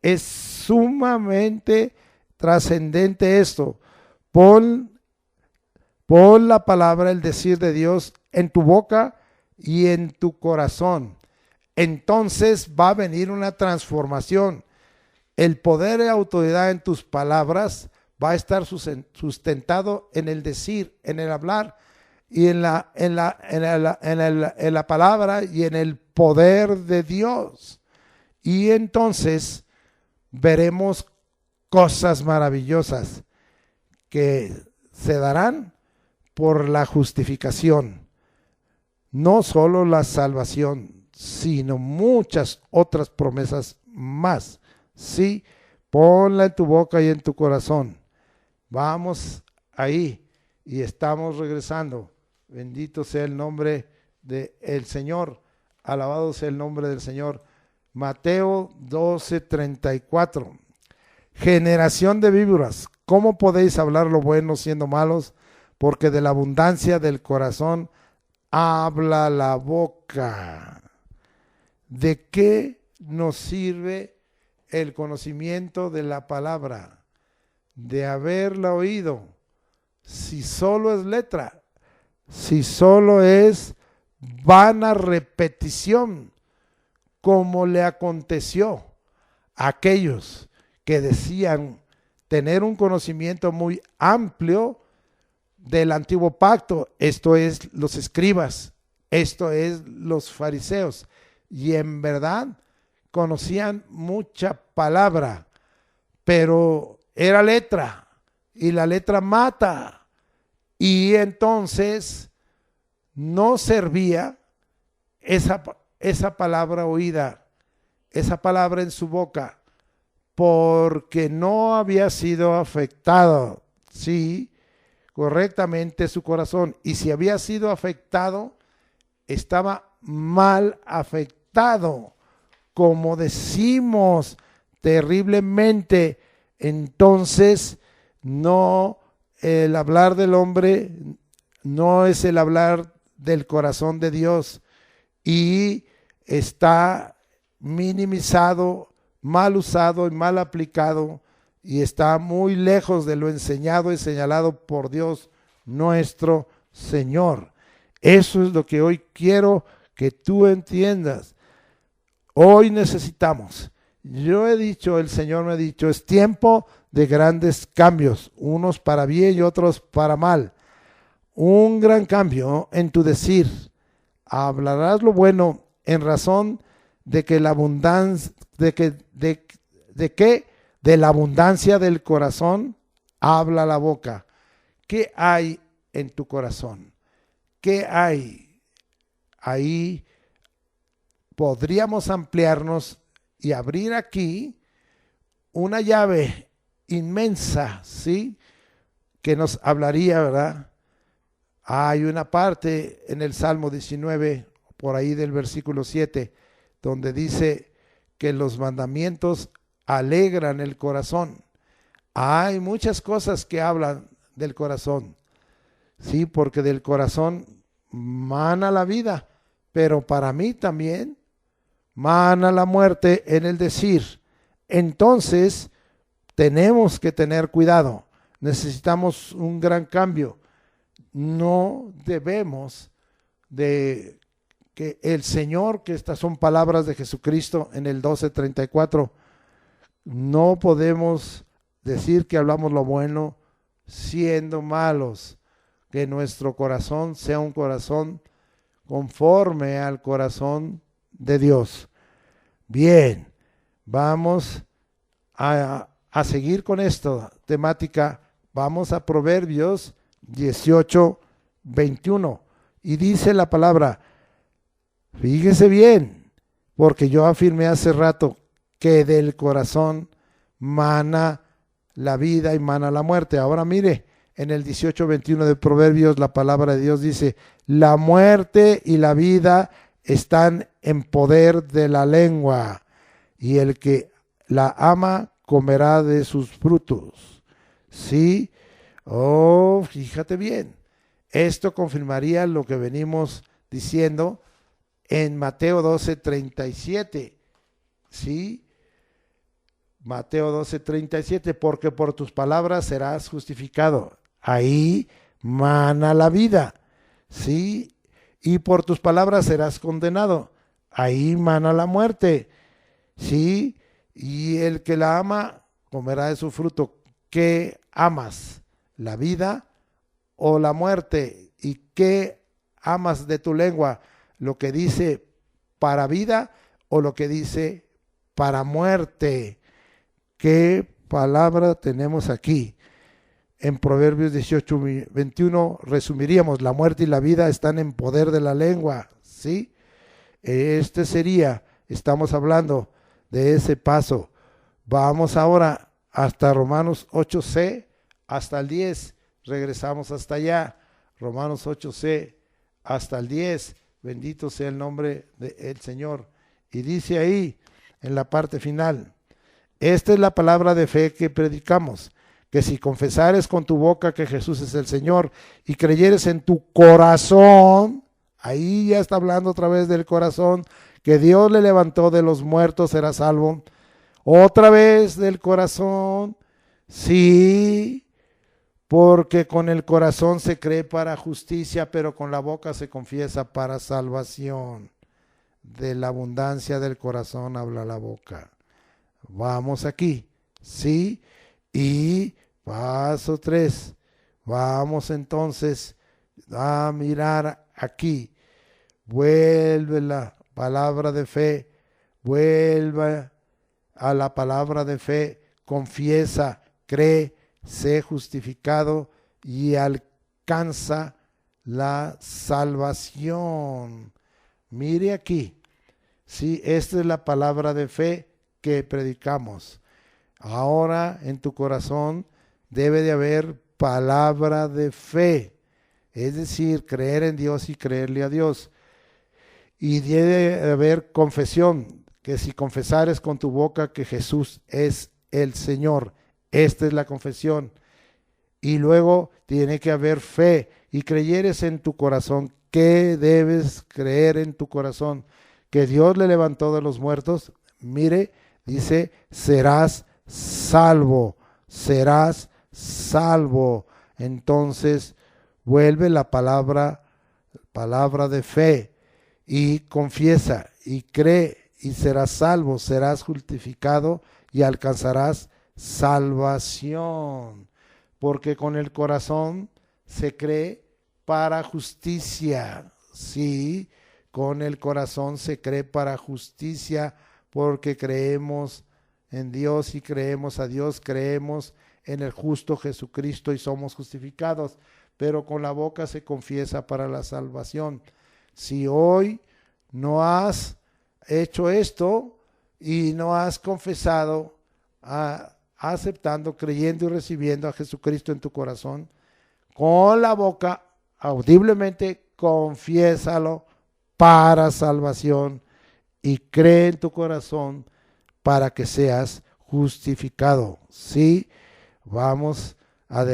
A: Es sumamente trascendente esto. Pon la palabra, el decir de Dios en tu boca y en tu corazón. Entonces va a venir una transformación. El poder y autoridad en tus palabras va a estar sustentado en el decir, en el hablar y en la palabra y en el poder de Dios. Y entonces veremos cosas maravillosas que se darán por la justificación. No solo la salvación, sino muchas otras promesas más. Sí, ponla en tu boca y en tu corazón. Vamos ahí y estamos regresando. Bendito sea el nombre del Señor. Alabado sea el nombre del Señor. Mateo 12:34. Generación de víboras, ¿cómo podéis hablar lo bueno siendo malos? Porque de la abundancia del corazón habla la boca. ¿De qué nos sirve el conocimiento de la palabra? De haberla oído. Si solo es letra, si solo es vana repetición, como le aconteció a aquellos que decían tener un conocimiento muy amplio del antiguo pacto, esto es los escribas, esto es los fariseos, y en verdad conocían mucha palabra, pero era letra, y la letra mata, y entonces no servía esa palabra oída, esa palabra en su boca, porque no había sido afectado, sí, correctamente su corazón, y si había sido afectado, estaba mal afectado, como decimos terriblemente. Entonces no, el hablar del hombre no es el hablar del corazón de Dios y está minimizado, mal usado y mal aplicado, y está muy lejos de lo enseñado y señalado por Dios nuestro Señor. Eso es lo que hoy quiero que tú entiendas. Hoy necesitamos, yo he dicho, el Señor me ha dicho, es tiempo de grandes cambios, unos para bien y otros para mal. Un gran cambio en tu decir. Hablarás lo bueno en razón de que la abundancia, de la abundancia del corazón habla la boca. ¿Qué hay en tu corazón? ¿Qué hay? Ahí podríamos ampliarnos y abrir aquí una llave inmensa, ¿sí? Que nos hablaría, ¿verdad? Hay una parte en el Salmo 19, por ahí del versículo 7, donde dice que los mandamientos alegran el corazón. Hay muchas cosas que hablan del corazón, sí, porque del corazón mana la vida, pero para mí también mana la muerte en el decir. Entonces, tenemos que tener cuidado. Necesitamos un gran cambio. No debemos de que el Señor, que estas son palabras de Jesucristo en el 12:34, no podemos decir que hablamos lo bueno siendo malos, que nuestro corazón sea un corazón conforme al corazón de Dios. Bien, vamos a seguir con esta temática. Vamos a Proverbios 18:21 y dice la palabra, fíjese bien, porque yo afirmé hace rato que del corazón mana la vida y mana la muerte. Ahora mire, en el 18:21 de Proverbios la palabra de Dios dice, la muerte y la vida están en poder de la lengua, y el que la ama comerá de sus frutos. ¿Sí? Oh, fíjate bien. Esto confirmaría lo que venimos diciendo en Mateo 12:37. ¿Sí? Mateo 12:37, porque por tus palabras serás justificado. Ahí mana la vida. ¿Sí? Y por tus palabras serás condenado. Ahí mana la muerte. ¿Sí? Y el que la ama comerá de su fruto. ¿Qué amas? ¿La vida o la muerte? ¿Y qué amas de tu lengua? ¿Lo que dice para vida o lo que dice para muerte? ¿Qué palabra tenemos aquí? En Proverbios 18:21 resumiríamos, la muerte y la vida están en poder de la lengua, ¿sí? Este sería, estamos hablando de ese paso. Vamos ahora hasta Romanos 8c, hasta el 10, regresamos hasta allá, Romanos 8c, hasta el 10, bendito sea el nombre del Señor. Y dice ahí, en la parte final, esta es la palabra de fe que predicamos, que si confesares con tu boca que Jesús es el Señor y creyeres en tu corazón, ahí ya está hablando otra vez del corazón, que Dios le levantó de los muertos, serás salvo. Otra vez del corazón, sí, porque con el corazón se cree para justicia, pero con la boca se confiesa para salvación. De la abundancia del corazón habla la boca. Vamos aquí, sí, y paso 3. Vamos entonces a mirar aquí. Vuelve la palabra de fe, vuelve a la palabra de fe, confiesa, cree, sé justificado y alcanza la salvación. Mire aquí, sí, esta es la palabra de fe que predicamos. Ahora en tu corazón debe de haber palabra de fe, es decir, creer en Dios y creerle a Dios. Y debe de haber confesión, que si confesares con tu boca que Jesús es el Señor, esta es la confesión. y luego tiene que haber fe, y creyeres en tu corazón. ¿Qué debes creer en tu corazón? Que Dios le levantó de los muertos. Mire, dice, serás salvo, serás salvo. Entonces vuelve la palabra de fe, y confiesa y cree, y serás salvo, serás justificado y alcanzarás salvación. Porque con el corazón se cree para justicia. Sí, con el corazón se cree para justicia, porque creemos en Dios y creemos a Dios, creemos en el justo Jesucristo y somos justificados. Pero con la boca se confiesa para la salvación. Si hoy no has hecho esto y no has confesado, aceptando, creyendo y recibiendo a Jesucristo en tu corazón, con la boca audiblemente confiésalo para salvación y cree en tu corazón para que seas justificado. Sí, vamos a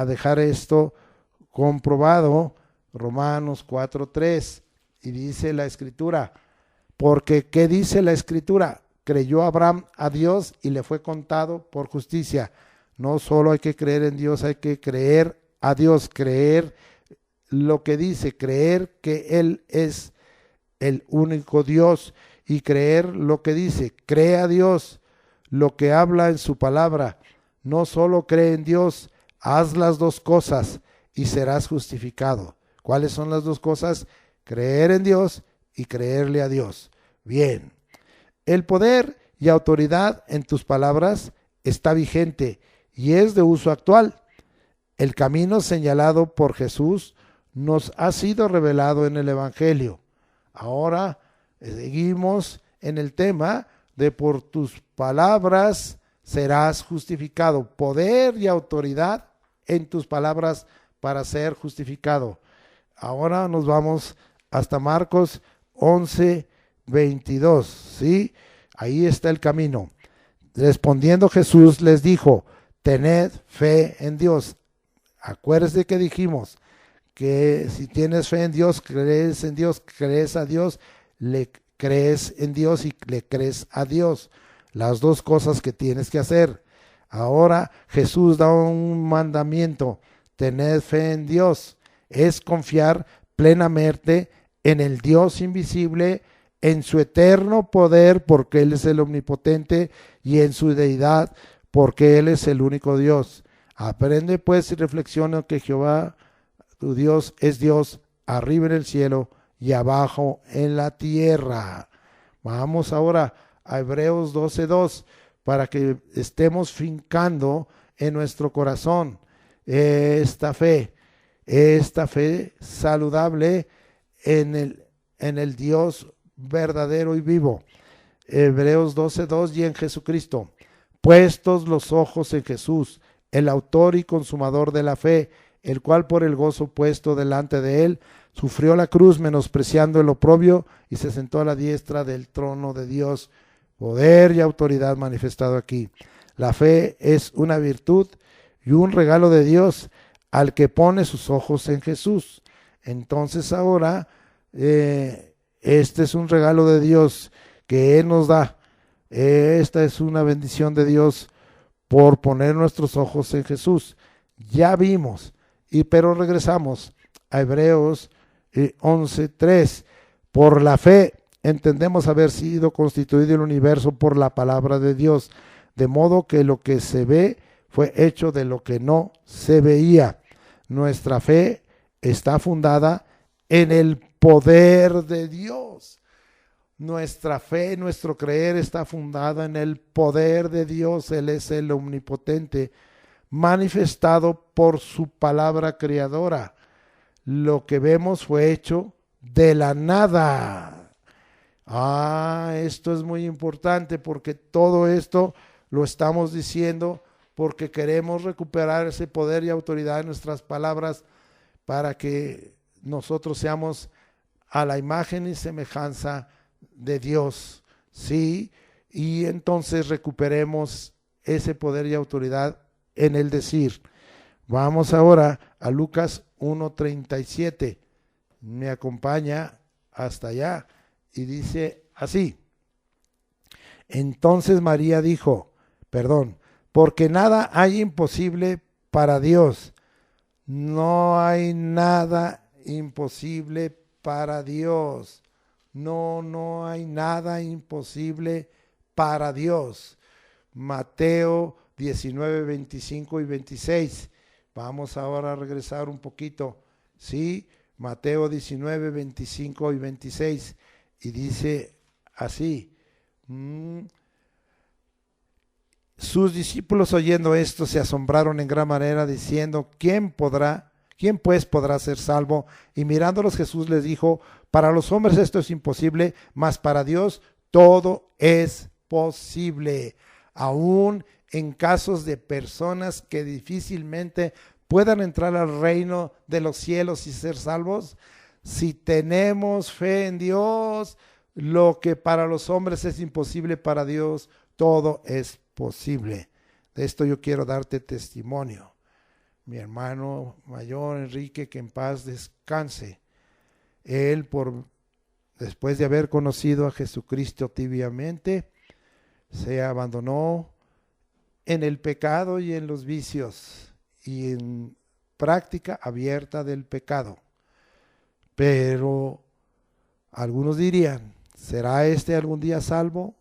A: dejar esto comprobado. Romanos 4:3, y dice la Escritura, porque ¿qué dice la Escritura? Creyó Abraham a Dios y le fue contado por justicia. No solo hay que creer en Dios, hay que creer a Dios, creer lo que dice, creer que Él es el único Dios, y creer lo que dice. Cree a Dios, lo que habla en su palabra. No solo cree en Dios, haz las dos cosas y serás justificado. ¿Cuáles son las dos cosas? Creer en Dios y creerle a Dios. Bien, el poder y autoridad en tus palabras está vigente y es de uso actual. El camino señalado por Jesús nos ha sido revelado en el Evangelio. Ahora seguimos en el tema de por tus palabras serás justificado. Poder y autoridad en tus palabras para ser justificado. Ahora nos vamos hasta Marcos 11:22, ¿sí? Ahí está el camino. Respondiendo Jesús les dijo, tened fe en Dios. Acuérdense que dijimos que si tienes fe en Dios, crees en Dios, crees a Dios, le crees en Dios y le crees a Dios. Las dos cosas que tienes que hacer. Ahora Jesús da un mandamiento, tened fe en Dios. Es confiar plenamente en el Dios invisible, en su eterno poder, porque Él es el omnipotente, y en su deidad, porque Él es el único Dios. Aprende pues y reflexiona que Jehová, tu Dios, es Dios arriba en el cielo y abajo en la tierra. Vamos ahora a Hebreos 12:2 para que estemos fincando en nuestro corazón esta fe saludable en el Dios verdadero y vivo. Hebreos 12:2, y en Jesucristo, puestos los ojos en Jesús, el autor y consumador de la fe, el cual por el gozo puesto delante de él, sufrió la cruz, menospreciando el oprobio, y se sentó a la diestra del trono de Dios. Poder y autoridad manifestado aquí. La fe es una virtud y un regalo de Dios al que pone sus ojos en Jesús. Entonces ahora, este es un regalo de Dios que Él nos da. Esta es una bendición de Dios por poner nuestros ojos en Jesús. Ya vimos, pero regresamos a Hebreos 11:3. Por la fe entendemos haber sido constituido el universo por la palabra de Dios, de modo que lo que se ve fue hecho de lo que no se veía. Nuestra fe está fundada en el poder de Dios. Nuestra fe, nuestro creer está fundado en el poder de Dios. Él es el omnipotente, manifestado por su palabra creadora. Lo que vemos fue hecho de la nada. Esto es muy importante porque todo esto lo estamos diciendo porque queremos recuperar ese poder y autoridad en nuestras palabras para que nosotros seamos a la imagen y semejanza de Dios, ¿sí? Y entonces recuperemos ese poder y autoridad en el decir. Vamos ahora a Lucas 1:37. Me acompaña hasta allá y dice así. Entonces María dijo, porque nada hay imposible para Dios. No hay nada imposible para Dios. No hay nada imposible para Dios. Mateo 19, 25 y 26. Vamos ahora a regresar un poquito. Sí, Mateo 19, 25 y 26. Y dice así. Sus discípulos oyendo esto se asombraron en gran manera diciendo, ¿quién pues podrá ser salvo? Y mirándolos Jesús les dijo, para los hombres esto es imposible, mas para Dios todo es posible. Aún en casos de personas que difícilmente puedan entrar al reino de los cielos y ser salvos, si tenemos fe en Dios, lo que para los hombres es imposible, para Dios todo es posible. De esto yo quiero darte testimonio. Mi hermano mayor Enrique, que en paz descanse, él después de haber conocido a Jesucristo tibiamente, se abandonó en el pecado y en los vicios y en práctica abierta del pecado. Pero algunos dirían, ¿será este algún día salvo?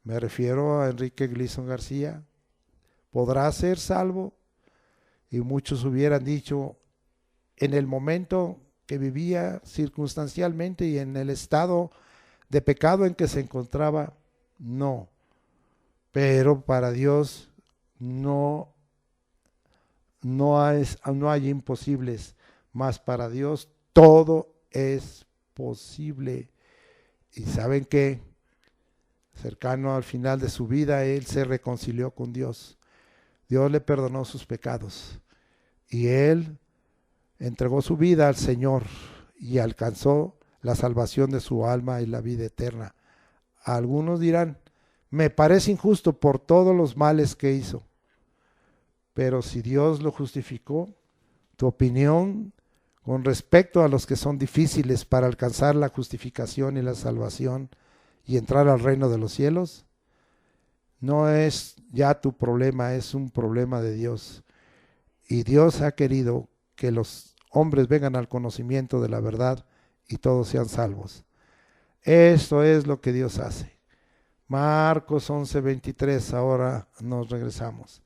A: Me refiero a Enrique Gleason García. ¿Podrá ser salvo? Y muchos hubieran dicho, en el momento que vivía circunstancialmente y en el estado de pecado en que se encontraba, no. Pero para Dios no hay imposibles, mas para Dios todo es posible. Y ¿saben qué? Cercano al final de su vida, él se reconcilió con Dios. Dios le perdonó sus pecados y él entregó su vida al Señor y alcanzó la salvación de su alma y la vida eterna. Algunos dirán, me parece injusto por todos los males que hizo. Pero si Dios lo justificó, tu opinión con respecto a los que son difíciles para alcanzar la justificación y la salvación y entrar al reino de los cielos, no es ya tu problema, es un problema de Dios. Y Dios ha querido que los hombres vengan al conocimiento de la verdad y todos sean salvos. Esto es lo que Dios hace. Marcos 11:23, ahora nos regresamos.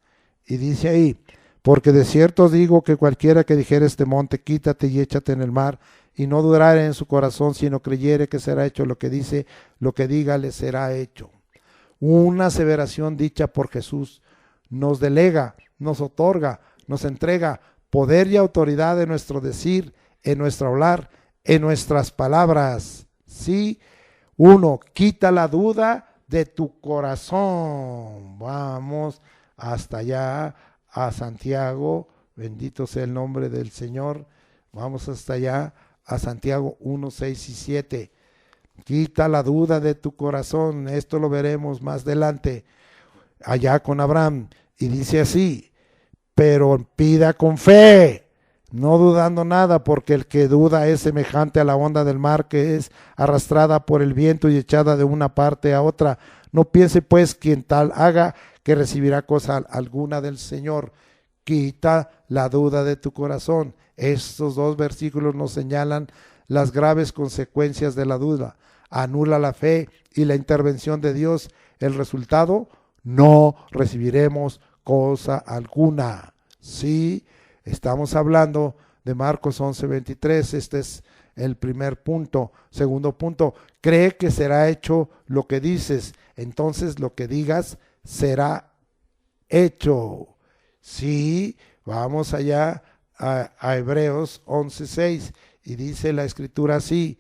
A: Y dice ahí, porque de cierto os digo que cualquiera que dijere este monte, quítate y échate en el mar, y no dudare en su corazón, sino creyere que será hecho lo que dice, lo que diga le será hecho. Una aseveración dicha por Jesús nos delega, nos otorga, nos entrega poder y autoridad en nuestro decir, en nuestro hablar, en nuestras palabras. Sí, uno, quita la duda de tu corazón. Vamos hasta allá a Santiago, bendito sea el nombre del Señor. Vamos hasta allá a Santiago 1, 6 y 7. Quita la duda de tu corazón. Esto lo veremos más adelante, allá con Abraham. Y dice así, pero pida con fe, no dudando nada, porque el que duda es semejante a la onda del mar, que es arrastrada por el viento y echada de una parte a otra. No piense pues quien tal haga que recibirá cosa alguna del Señor. Quita la duda de tu corazón. Estos dos versículos nos señalan las graves consecuencias de la duda. Anula la fe y la intervención de Dios. El resultado, no recibiremos cosa alguna. Sí, estamos hablando de Marcos 11:23. Este es el primer punto. Segundo punto, cree que será hecho lo que dices, entonces lo que digas será hecho. Sí, vamos allá a Hebreos 11:6 y dice la escritura así,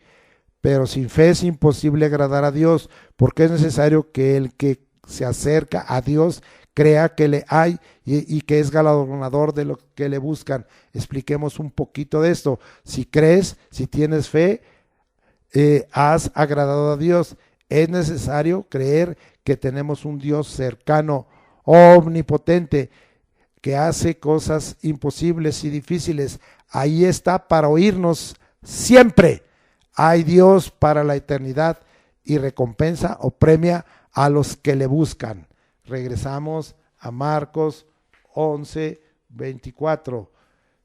A: pero sin fe es imposible agradar a Dios, porque es necesario que el que se acerca a Dios crea que le hay y que es galardonador de lo que le buscan. Expliquemos un poquito de esto. Si crees, si tienes fe, has agradado a Dios. Es necesario creer que tenemos un Dios cercano, omnipotente, que hace cosas imposibles y difíciles. Ahí está para oírnos siempre. Hay Dios para la eternidad y recompensa o premia a los que le buscan. Regresamos a Marcos 11:24.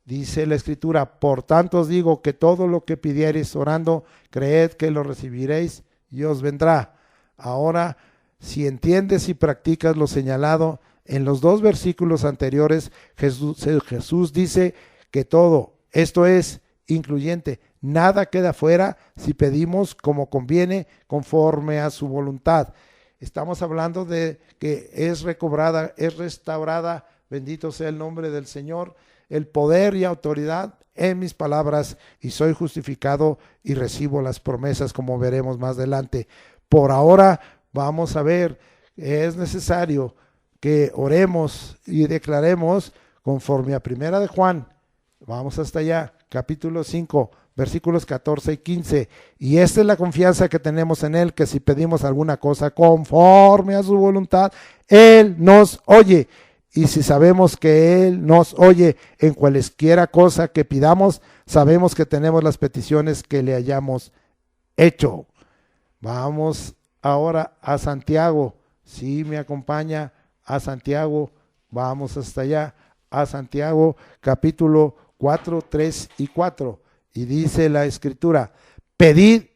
A: Dice la Escritura: por tanto os digo que todo lo que pidiereis orando, creed que lo recibiréis y os vendrá. Ahora, si entiendes y practicas lo señalado en los 2 versículos anteriores, Jesús dice que todo, esto es incluyente, nada queda fuera si pedimos como conviene, conforme a su voluntad. Estamos hablando de que es recobrada, es restaurada, bendito sea el nombre del Señor, el poder y autoridad en mis palabras, y soy justificado y recibo las promesas, como veremos más adelante. Por ahora vamos a ver, es necesario que oremos y declaremos conforme a 1 de Juan. Vamos hasta allá, capítulo 5, versículos 14 y 15. Y esta es la confianza que tenemos en Él, que si pedimos alguna cosa conforme a su voluntad, Él nos oye. Y si sabemos que Él nos oye en cualesquiera cosa que pidamos, sabemos que tenemos las peticiones que le hayamos hecho. Vamos ahora a Santiago. Si me acompaña a Santiago, vamos hasta allá, a Santiago capítulo 4, 3 y 4. Y dice la Escritura: pedís,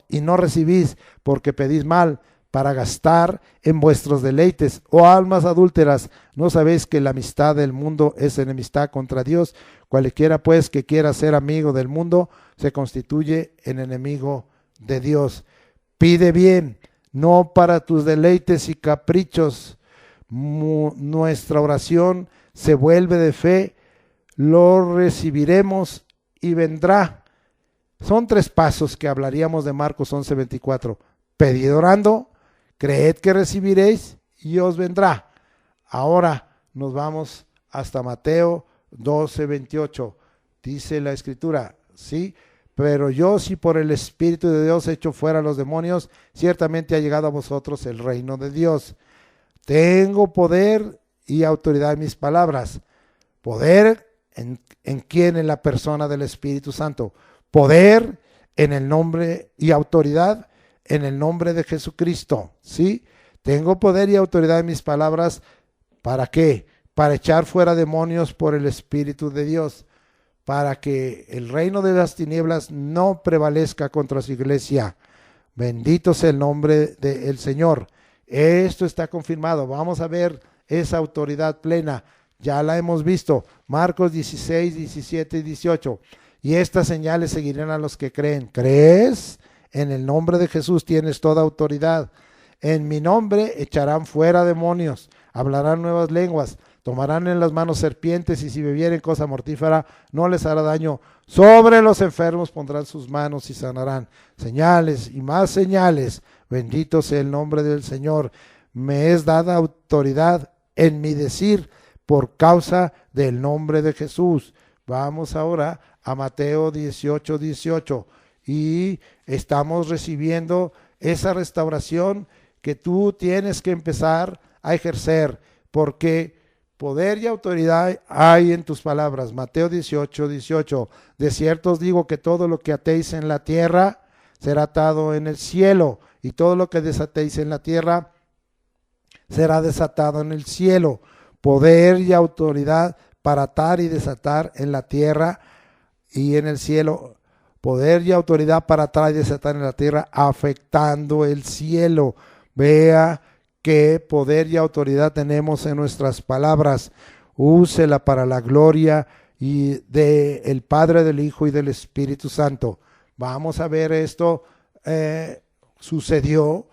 A: y no recibís, porque pedís mal, para gastar en vuestros deleites. Oh almas adúlteras, ¿no sabéis que la amistad del mundo es enemistad contra Dios? Cualquiera pues que quiera ser amigo del mundo se constituye en enemigo de Dios. Pide bien, no para tus deleites y caprichos. Nuestra oración se vuelve de fe, lo recibiremos y vendrá. Son 3 pasos que hablaríamos de Marcos 11:24. Pedid orando, creed que recibiréis y os vendrá. Ahora nos vamos hasta Mateo 12:28. Dice la Escritura, ¿sí? Pero yo, si por el Espíritu de Dios echo fuera a los demonios, ciertamente ha llegado a vosotros el reino de Dios. Tengo poder y autoridad en mis palabras. Poder en quién, en la persona del Espíritu Santo. Poder en el nombre y autoridad en el nombre de Jesucristo, ¿sí? Tengo poder y autoridad en mis palabras. ¿Para qué? Para echar fuera demonios por el Espíritu de Dios, para que el reino de las tinieblas no prevalezca contra su iglesia. Bendito sea el nombre del Señor. Esto está confirmado. Vamos a ver esa autoridad plena. Ya la hemos visto. Marcos 16, 17 y 18. Y estas señales seguirán a los que creen. ¿Crees? En el nombre de Jesús tienes toda autoridad. En mi nombre echarán fuera demonios, hablarán nuevas lenguas, tomarán en las manos serpientes, y si bebieren cosa mortífera no les hará daño. Sobre los enfermos pondrán sus manos y sanarán. Señales y más señales. Bendito sea el nombre del Señor. Me es dada autoridad en mi decir por causa del nombre de Jesús. Vamos ahora a Mateo 18, 18. Y estamos recibiendo esa restauración que tú tienes que empezar a ejercer, porque poder y autoridad hay en tus palabras. Mateo 18, 18. De cierto os digo que todo lo que atéis en la tierra será atado en el cielo, y todo lo que desatéis en la tierra será desatado en el cielo. Poder y autoridad para atar y desatar en la tierra y en el cielo. Poder y autoridad para atar y desatar en la tierra, afectando el cielo. Vea qué poder y autoridad tenemos en nuestras palabras. Úsela para la gloria y del Padre, del Hijo y del Espíritu Santo. Vamos a ver esto. Sucedió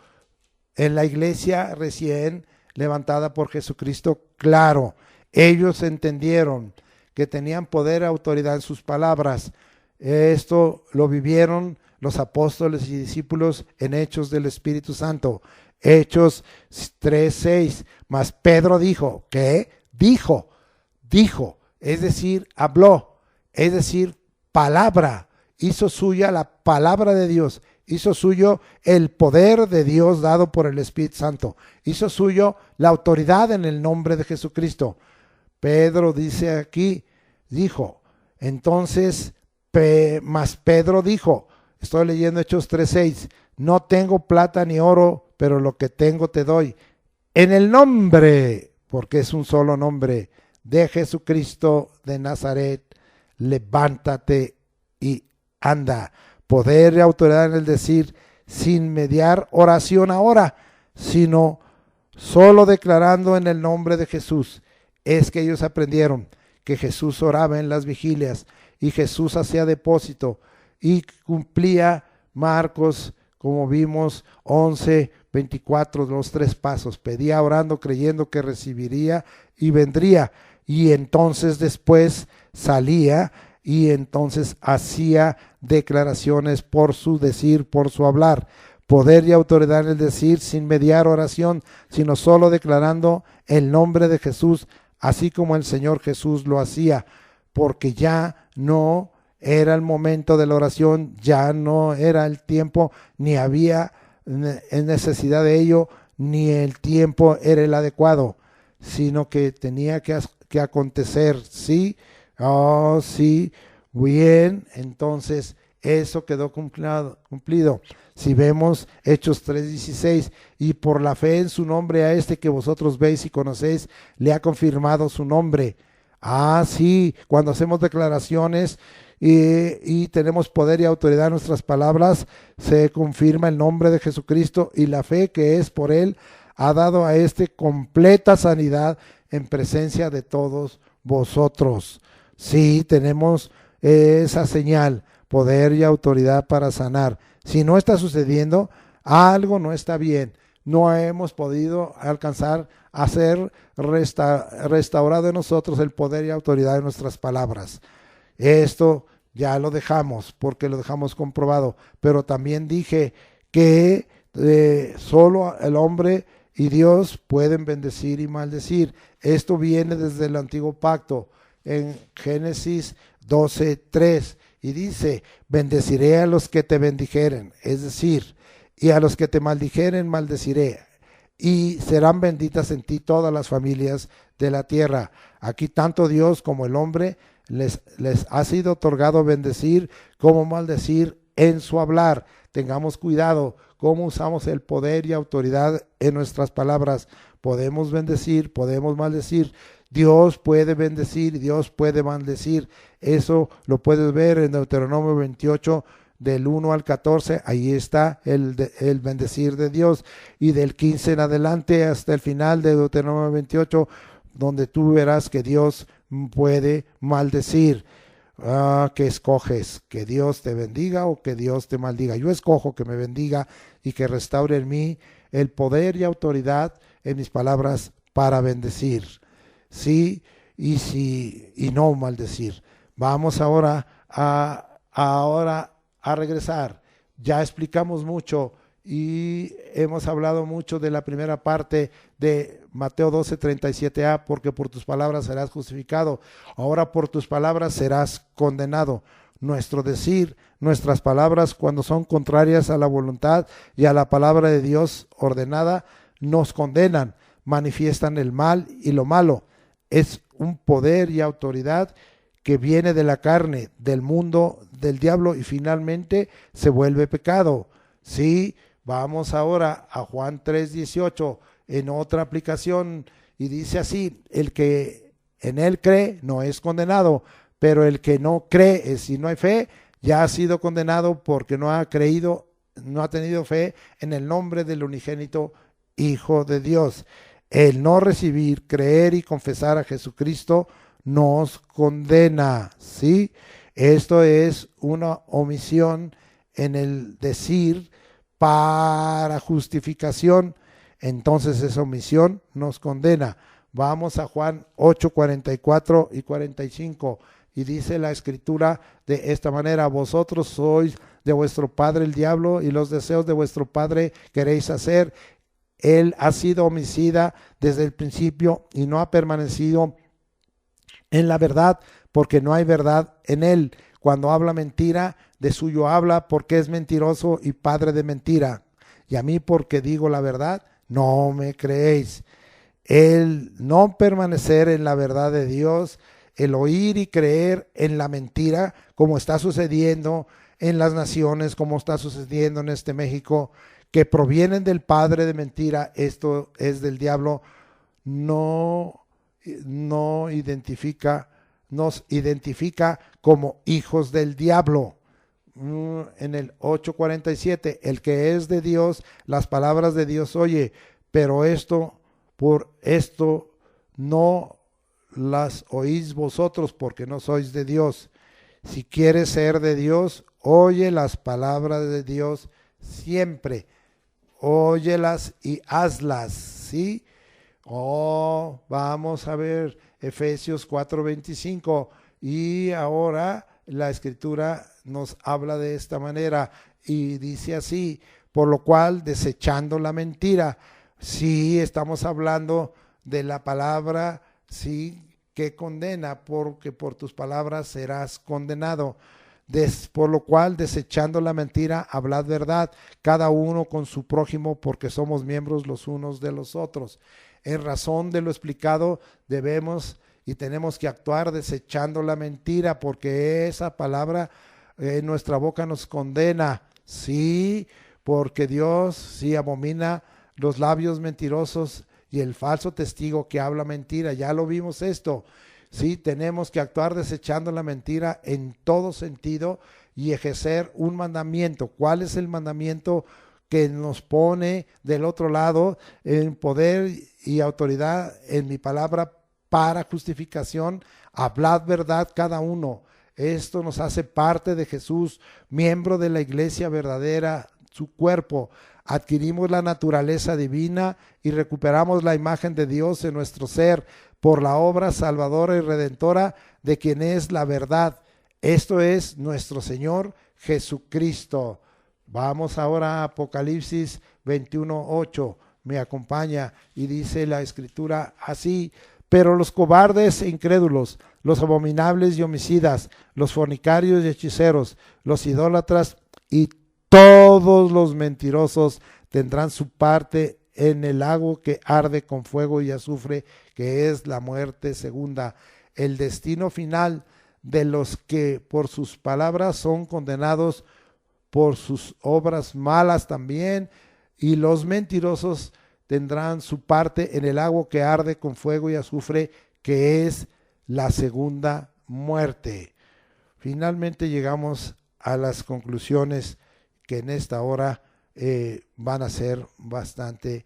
A: en la iglesia recién levantada por Jesucristo. Claro, ellos entendieron que tenían poder y autoridad en sus palabras. Esto lo vivieron los apóstoles y discípulos en Hechos del Espíritu Santo. Hechos 3:6. Mas Pedro dijo, ¿qué? Dijo, es decir, habló, es decir, palabra. Hizo suya la palabra de Dios. hizo suyo el poder de Dios dado por el Espíritu Santo, hizo suyo la autoridad en el nombre de Jesucristo. Pedro dice aquí, dijo, entonces, mas Pedro dijo, estoy leyendo Hechos 3:6, no tengo plata ni oro, pero lo que tengo te doy. En el nombre, porque es un solo nombre, de Jesucristo de Nazaret, levántate y anda. Poder y autoridad en el decir, sin mediar oración ahora, sino solo declarando en el nombre de Jesús. Es que ellos aprendieron que Jesús oraba en las vigilias y Jesús hacía depósito y cumplía Marcos, como vimos, 11:24, los 3 pasos. Pedía orando, creyendo que recibiría y vendría. Y entonces después salía y entonces hacía declaraciones por su decir, por su hablar. Poder y autoridad en el decir, sin mediar oración, sino solo declarando el nombre de Jesús, así como el Señor Jesús lo hacía, porque ya no era el momento de la oración, ya no era el tiempo, ni había necesidad de ello, ni el tiempo era el adecuado, sino que tenía que acontecer, ¿sí? Oh, sí, bien, entonces eso quedó cumplido. Si vemos Hechos 3:16, y por la fe en su nombre a este que vosotros veis y conocéis, le ha confirmado su nombre. Ah, sí, cuando hacemos declaraciones y tenemos poder y autoridad en nuestras palabras, se confirma el nombre de Jesucristo y la fe que es por él ha dado a este completa sanidad en presencia de todos vosotros. Sí, tenemos esa señal, poder y autoridad para sanar. Si no está sucediendo, algo no está bien. No hemos podido alcanzar a ser restaurado en nosotros el poder y autoridad de nuestras palabras. Esto ya lo dejamos porque lo dejamos comprobado, pero también dije que solo el hombre y Dios pueden bendecir y maldecir. Esto viene desde el antiguo pacto en Génesis 12:3 y dice, bendeciré a los que te bendijeren, es decir, y a los que te maldijeren maldeciré, y serán benditas en ti todas las familias de la tierra. Aquí tanto Dios como el hombre les ha sido otorgado bendecir como maldecir en su hablar. Tengamos cuidado cómo usamos el poder y autoridad en nuestras palabras. Podemos bendecir, podemos maldecir. Dios puede bendecir, Dios puede maldecir. Eso lo puedes ver en Deuteronomio 28, del 1 al 14. Ahí está el bendecir de Dios. Y del 15 en adelante hasta el final de Deuteronomio 28, donde tú verás que Dios puede maldecir. ¿Qué escoges? ¿Que Dios te bendiga o que Dios te maldiga? Yo escojo que me bendiga y que restaure en mí el poder y autoridad en mis palabras para bendecir. Sí, y no maldecir. Vamos ahora a regresar. Ya explicamos mucho y hemos hablado mucho de la primera parte de Mateo 12:37a, porque por tus palabras serás justificado, ahora por tus palabras serás condenado. Nuestro decir, nuestras palabras, cuando son contrarias a la voluntad y a la palabra de Dios ordenada, nos condenan, manifiestan el mal y lo malo. Es un poder y autoridad que viene de la carne, del mundo, del diablo, y finalmente se vuelve pecado. Sí, vamos ahora a Juan 3:18 en otra aplicación y dice así, el que en él cree no es condenado, pero el que no cree, si no hay fe, ya ha sido condenado porque no ha creído, no ha tenido fe en el nombre del unigénito Hijo de Dios. El no recibir, creer y confesar a Jesucristo nos condena, ¿sí? Esto es una omisión en el decir para justificación, entonces esa omisión nos condena. Vamos a Juan 8:44 y 45 y dice la escritura de esta manera, vosotros sois de vuestro padre el diablo y los deseos de vuestro padre queréis hacer. Él ha sido homicida desde el principio y no ha permanecido en la verdad porque no hay verdad en él. Cuando habla mentira, de suyo habla, porque es mentiroso y padre de mentira. Y a mí, porque digo la verdad, no me creéis. El no permanecer en la verdad de Dios, el oír y creer en la mentira, como está sucediendo en las naciones, como está sucediendo en este México, que provienen del padre de mentira, esto es del diablo, no identifica, nos identifica como hijos del diablo. En el 8:47, el que es de Dios, las palabras de Dios oye, pero por esto no las oís vosotros, porque no sois de Dios. Si quieres ser de Dios, oye las palabras de Dios siempre. Óyelas y hazlas, ¿sí? Vamos a ver Efesios 4:25, y ahora la Escritura nos habla de esta manera y dice así: por lo cual, desechando la mentira. Sí, estamos hablando de la palabra, sí, que condena, porque por tus palabras serás condenado. Por lo cual, desechando la mentira, hablad verdad, cada uno con su prójimo, porque somos miembros los unos de los otros. En razón de lo explicado, debemos y tenemos que actuar desechando la mentira, porque esa palabra en nuestra boca nos condena. Sí, porque Dios sí abomina los labios mentirosos y el falso testigo que habla mentira. Ya lo vimos esto. Sí, tenemos que actuar desechando la mentira en todo sentido y ejercer un mandamiento. ¿Cuál es el mandamiento que nos pone del otro lado? En poder y autoridad en mi palabra para justificación, hablad verdad cada uno. Esto nos hace parte de Jesús, miembro de la iglesia verdadera, su cuerpo. Adquirimos la naturaleza divina y recuperamos la imagen de Dios en nuestro ser por la obra salvadora y redentora de quien es la verdad. Esto es nuestro Señor Jesucristo. Vamos ahora a Apocalipsis 21:8. Me acompaña y dice la Escritura así: pero los cobardes e incrédulos, los abominables y homicidas, los fornicarios y hechiceros, los idólatras y todos los mentirosos tendrán su parte en el lago que arde con fuego y azufre, que es la muerte segunda. El destino final de los que por sus palabras son condenados por sus obras malas también, y los mentirosos tendrán su parte en el lago que arde con fuego y azufre, que es la segunda muerte. Finalmente llegamos a las conclusiones que en esta hora van a ser bastante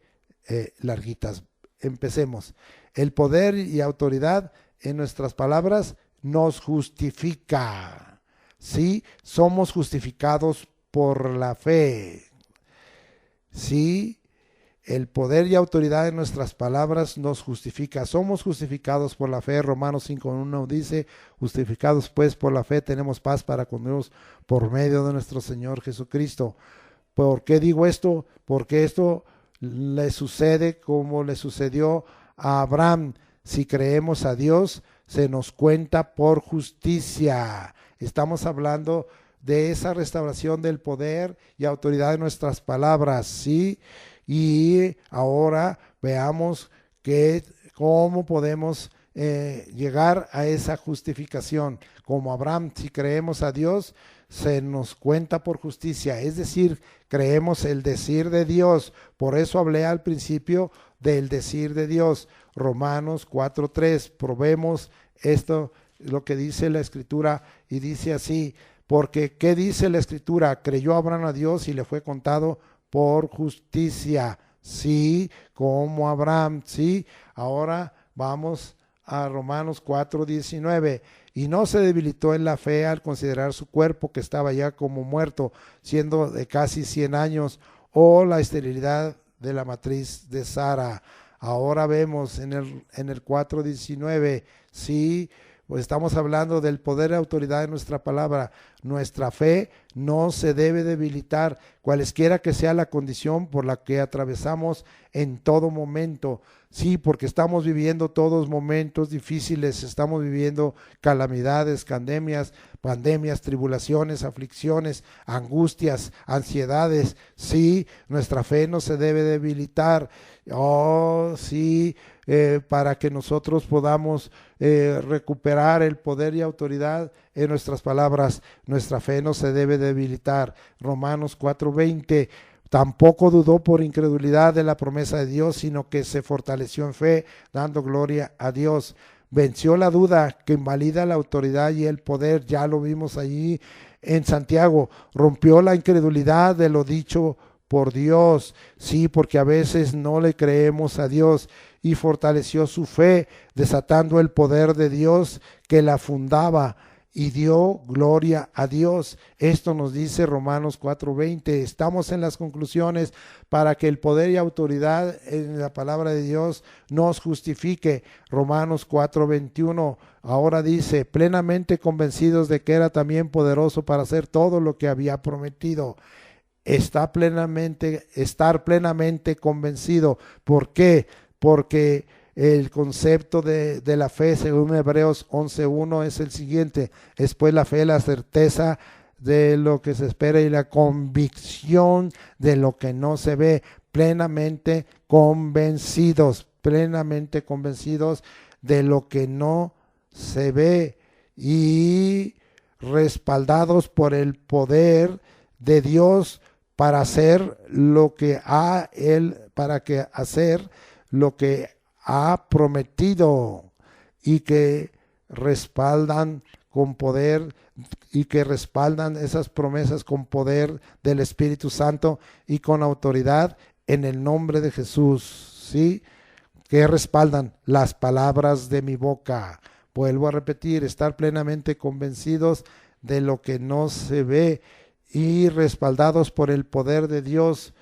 A: larguitas. Empecemos. El poder y autoridad en nuestras palabras nos justifica. Sí, somos justificados por la fe. Sí, el poder y autoridad en nuestras palabras nos justifica. Somos justificados por la fe. Romanos 5:1 dice: justificados pues por la fe tenemos paz para con Dios por medio de nuestro Señor Jesucristo. ¿Por qué digo esto? Porque esto le sucede como le sucedió a Abraham. Si creemos a Dios, se nos cuenta por justicia. Estamos hablando de esa restauración del poder y autoridad de nuestras palabras, ¿sí? Y ahora veamos cómo podemos llegar a esa justificación. Como Abraham, si creemos a Dios, se nos cuenta por justicia, es decir, creemos el decir de Dios. Por eso hablé al principio del decir de Dios. Romanos 4:3, probemos esto, lo que dice la Escritura, y dice así: porque ¿qué dice la Escritura? Creyó Abraham a Dios y le fue contado por justicia. Sí, como Abraham, sí. Ahora vamos a Romanos 4:19. Y no se debilitó en la fe al considerar su cuerpo, que estaba ya como muerto, siendo de casi 100 años, o la esterilidad de la matriz de Sara. Ahora vemos en el 4:19, sí, pues estamos hablando del poder y autoridad de nuestra palabra. Nuestra fe no se debe debilitar, cualesquiera que sea la condición por la que atravesamos en todo momento. Sí, porque estamos viviendo todos momentos difíciles, estamos viviendo calamidades, pandemias, pandemias, tribulaciones, aflicciones, angustias, ansiedades. Sí, nuestra fe no se debe debilitar. Oh, sí, para que nosotros podamos recuperar el poder y autoridad en nuestras palabras. Nuestra fe no se debe debilitar. Romanos 4:20. Tampoco dudó por incredulidad de la promesa de Dios, sino que se fortaleció en fe, dando gloria a Dios. Venció la duda que invalida la autoridad y el poder, ya lo vimos allí en Santiago. Rompió la incredulidad de lo dicho por Dios, sí, porque a veces no le creemos a Dios, y fortaleció su fe, desatando el poder de Dios que la fundaba, y dio gloria a Dios. Esto nos dice Romanos 4:20. Estamos en las conclusiones para que el poder y autoridad en la palabra de Dios nos justifique. Romanos 4:21 ahora dice, plenamente convencidos de que era también poderoso para hacer todo lo que había prometido. Estar plenamente convencido. ¿Por qué? Porque el concepto de la fe, según Hebreos 11:1, es el siguiente: es pues la fe, la certeza de lo que se espera y la convicción de lo que no se ve. Plenamente convencidos de lo que no se ve y respaldados por el poder de Dios para hacer lo que ha prometido, y que respaldan esas promesas con poder del Espíritu Santo y con autoridad en el nombre de Jesús. ¿Sí? Que respaldan las palabras de mi boca. Vuelvo a repetir, estar plenamente convencidos de lo que no se ve y respaldados por el poder de Dios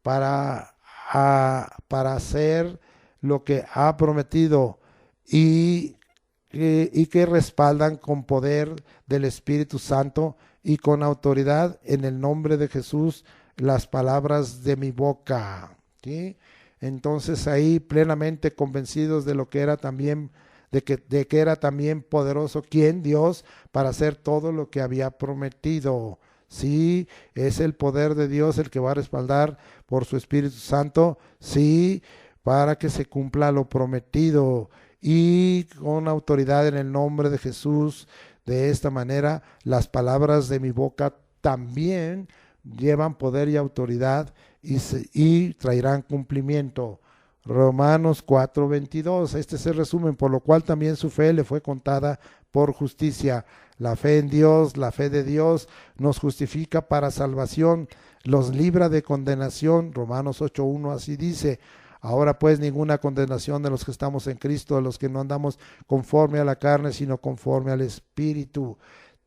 A: para hacer lo que ha prometido, y que respaldan con poder del Espíritu Santo y con autoridad en el nombre de Jesús las palabras de mi boca. ¿Sí? Entonces ahí plenamente convencidos de lo que era también, de que era también poderoso, ¿quién? Dios, para hacer todo lo que había prometido. Sí, es el poder de Dios el que va a respaldar por su Espíritu Santo, sí, para que se cumpla lo prometido, y con autoridad en el nombre de Jesús. De esta manera, las palabras de mi boca también llevan poder y autoridad y traerán cumplimiento. Romanos 4:22, este es el resumen: por lo cual también su fe le fue contada por justicia. La fe en Dios, la fe de Dios nos justifica para salvación, los libra de condenación. Romanos 8:1 así dice: ahora pues ninguna condenación de los que estamos en Cristo, de los que no andamos conforme a la carne, sino conforme al Espíritu.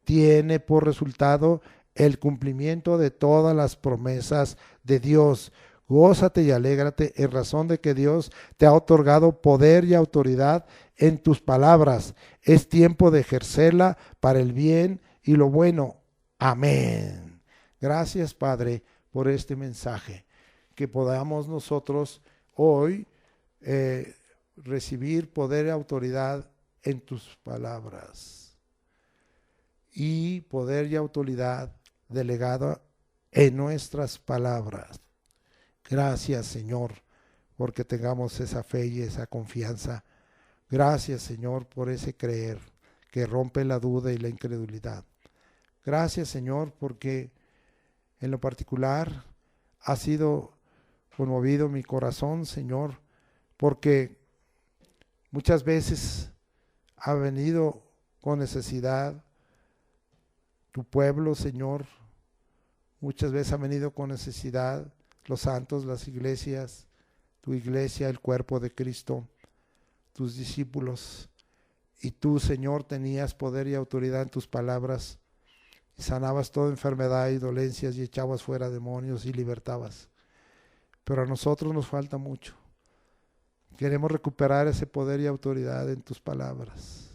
A: Tiene por resultado el cumplimiento de todas las promesas de Dios. Gózate y alégrate en razón de que Dios te ha otorgado poder y autoridad en tus palabras. Es tiempo de ejercerla para el bien y lo bueno. Amén. Gracias, Padre, por este mensaje. Que podamos nosotros hoy recibir poder y autoridad en tus palabras, y poder y autoridad delegada en nuestras palabras. Gracias, Señor, porque tengamos esa fe y esa confianza. Gracias, Señor, por ese creer que rompe la duda y la incredulidad. Gracias, Señor, porque en lo particular ha sido conmovido mi corazón, Señor, porque muchas veces ha venido con necesidad tu pueblo, Señor. Muchas veces ha venido con necesidad los santos, las iglesias, tu iglesia, el cuerpo de Cristo, tus discípulos. Y tú, Señor, tenías poder y autoridad en tus palabras, y sanabas toda enfermedad y dolencias, y echabas fuera demonios y libertabas. Pero a nosotros nos falta mucho. Queremos recuperar ese poder y autoridad en tus palabras,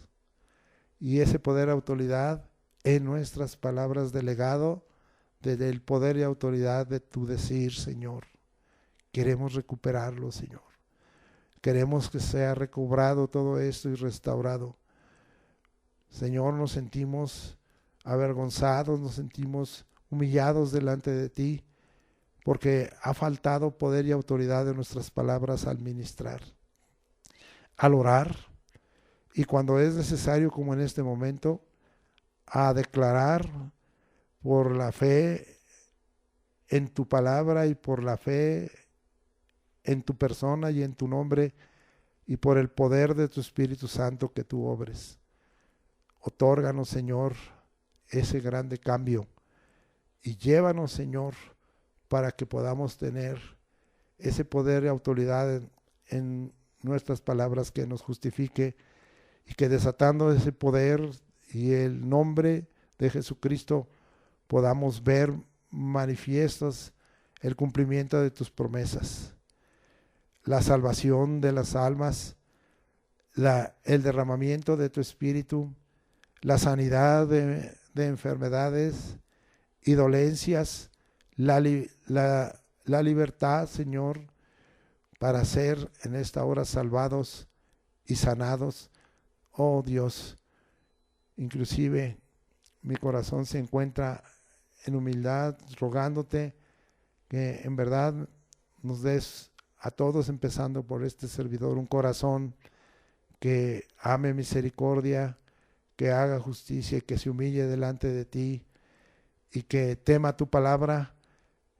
A: y ese poder y autoridad en nuestras palabras delegado desde el poder y autoridad de tu decir, Señor. Queremos recuperarlo, Señor. Queremos que sea recobrado todo esto y restaurado. Señor, nos sentimos avergonzados, nos sentimos humillados delante de ti, porque ha faltado poder y autoridad de nuestras palabras al ministrar, al orar, y cuando es necesario, como en este momento, a declarar por la fe en tu palabra y por la fe en tu persona y en tu nombre y por el poder de tu Espíritu Santo que tú obres. Otórganos, Señor, ese grande cambio y llévanos, Señor, para que podamos tener ese poder y autoridad en nuestras palabras que nos justifique y que desatando ese poder y el nombre de Jesucristo podamos ver manifiestas el cumplimiento de tus promesas, la salvación de las almas, el derramamiento de tu Espíritu, la sanidad de enfermedades y dolencias, la libertad, Señor, para ser en esta hora salvados y sanados. Oh Dios, inclusive mi corazón se encuentra en humildad, rogándote que en verdad nos des a todos, empezando por este servidor, un corazón que ame misericordia, que haga justicia y que se humille delante de ti y que tema tu palabra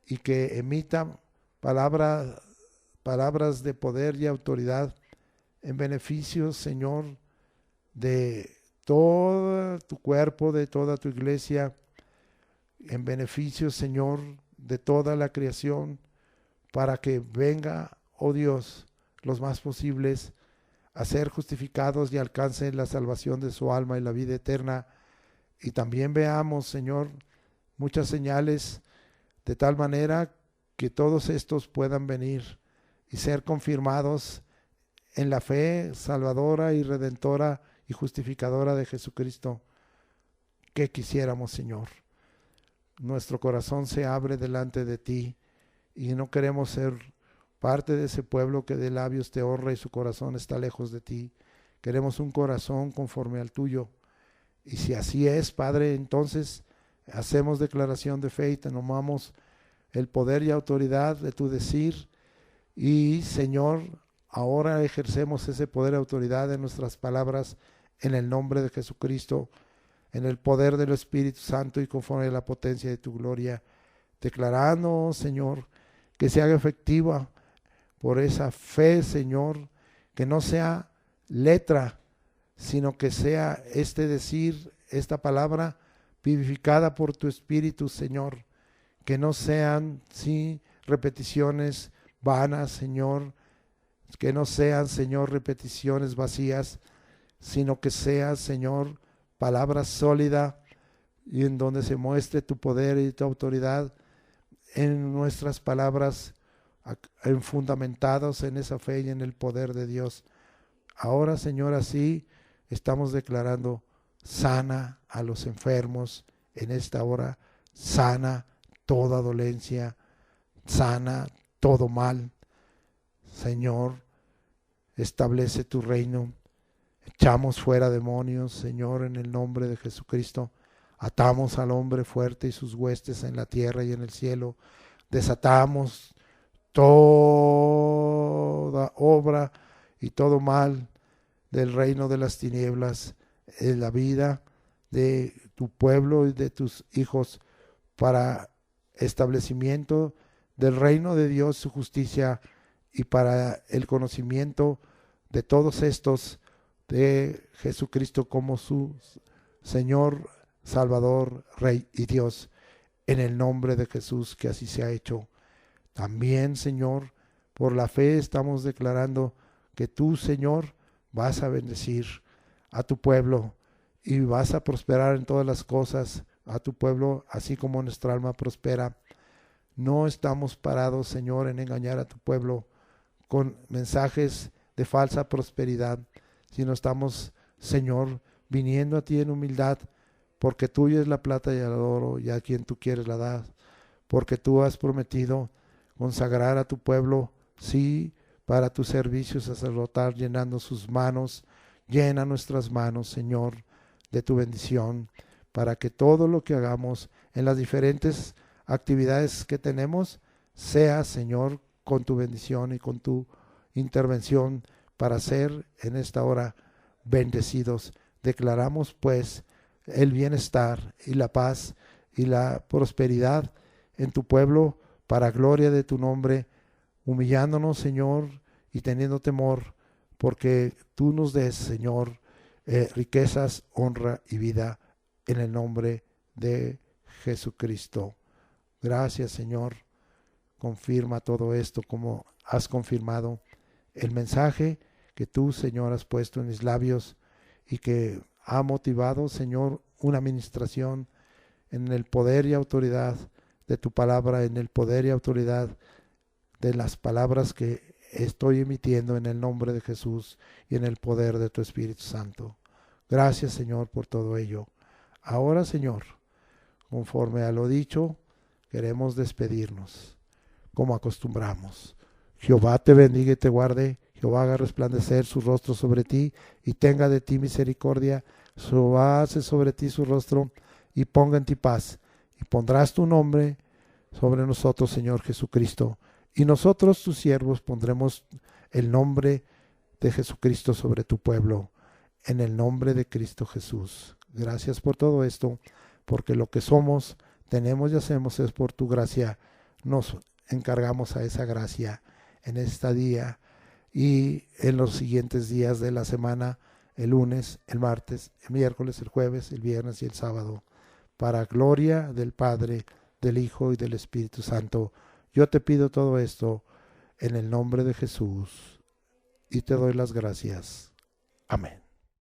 A: y que emita palabras de poder y autoridad en beneficio, Señor, de todo tu cuerpo, de toda tu iglesia, en beneficio, Señor, de toda la creación, para que venga, oh Dios, los más posibles a ser justificados y alcancen la salvación de su alma y la vida eterna. Y también veamos, Señor, muchas señales de tal manera que todos estos puedan venir y ser confirmados en la fe salvadora y redentora y justificadora de Jesucristo que quisiéramos, Señor. Nuestro corazón se abre delante de ti y no queremos ser parte de ese pueblo que de labios te honra y su corazón está lejos de ti. Queremos un corazón conforme al tuyo. Y si así es, Padre, entonces hacemos declaración de fe y te nomamos el poder y autoridad de tu decir. Y, Señor, ahora ejercemos ese poder y autoridad en nuestras palabras en el nombre de Jesucristo, en el poder del Espíritu Santo y conforme a la potencia de tu gloria, declarando, Señor, que se haga efectiva por esa fe, Señor, que no sea letra, sino que sea este decir, esta palabra vivificada por tu Espíritu, Señor, que no sean, sí, repeticiones vanas, Señor, que no sean, Señor, repeticiones vacías, sino que sea, Señor, palabra sólida y en donde se muestre tu poder y tu autoridad en nuestras palabras, fundamentados en esa fe y en el poder de Dios. Ahora, Señor, así estamos declarando: sana a los enfermos en esta hora, sana toda dolencia, sana todo mal. Señor, establece tu reino. Echamos fuera demonios, Señor, en el nombre de Jesucristo. Atamos al hombre fuerte y sus huestes en la tierra y en el cielo. Desatamos toda obra y todo mal del reino de las tinieblas en la vida de tu pueblo y de tus hijos, para establecimiento del reino de Dios, su justicia, y para el conocimiento de todos estos de Jesucristo como su Señor, Salvador, Rey y Dios, en el nombre de Jesús, que así se ha hecho. También, Señor, por la fe estamos declarando que tú, Señor, vas a bendecir a tu pueblo y vas a prosperar en todas las cosas a tu pueblo, así como nuestra alma prospera. No estamos parados, Señor, en engañar a tu pueblo con mensajes de falsa prosperidad, sino estamos, Señor, viniendo a ti en humildad, porque tuyo es la plata y el oro, y a quien tú quieres la das, porque tú has prometido consagrar a tu pueblo, sí, para tu servicio sacerdotal, llenando sus manos. Llena nuestras manos, Señor, de tu bendición, para que todo lo que hagamos en las diferentes actividades que tenemos sea, Señor, con tu bendición y con tu intervención para ser en esta hora bendecidos. Declaramos pues el bienestar y la paz y la prosperidad en tu pueblo para gloria de tu nombre, humillándonos, Señor, y teniendo temor, porque tú nos des, Señor, riquezas, honra y vida en el nombre de Jesucristo. Gracias, Señor. Confirma todo esto como has confirmado el mensaje que tú, Señor, has puesto en mis labios y que ha motivado, Señor, una administración en el poder y autoridad de tu palabra, en el poder y autoridad de las palabras que estoy emitiendo en el nombre de Jesús y en el poder de tu Espíritu Santo. Gracias, Señor, por todo ello. Ahora, Señor, conforme a lo dicho, queremos despedirnos como acostumbramos. Jehová te bendiga y te guarde. Jehová haga resplandecer su rostro sobre ti y tenga de ti misericordia. Jehová hace sobre ti su rostro y ponga en ti paz. Y pondrás tu nombre sobre nosotros, Señor Jesucristo. Y nosotros, tus siervos, pondremos el nombre de Jesucristo sobre tu pueblo, en el nombre de Cristo Jesús. Gracias por todo esto, porque lo que somos, tenemos y hacemos es por tu gracia. Nos encargamos a esa gracia en este día y en los siguientes días de la semana, el lunes, el martes, el miércoles, el jueves, el viernes y el sábado, para gloria del Padre, del Hijo y del Espíritu Santo. Yo te pido todo esto en el nombre de Jesús y te doy las gracias. Amén.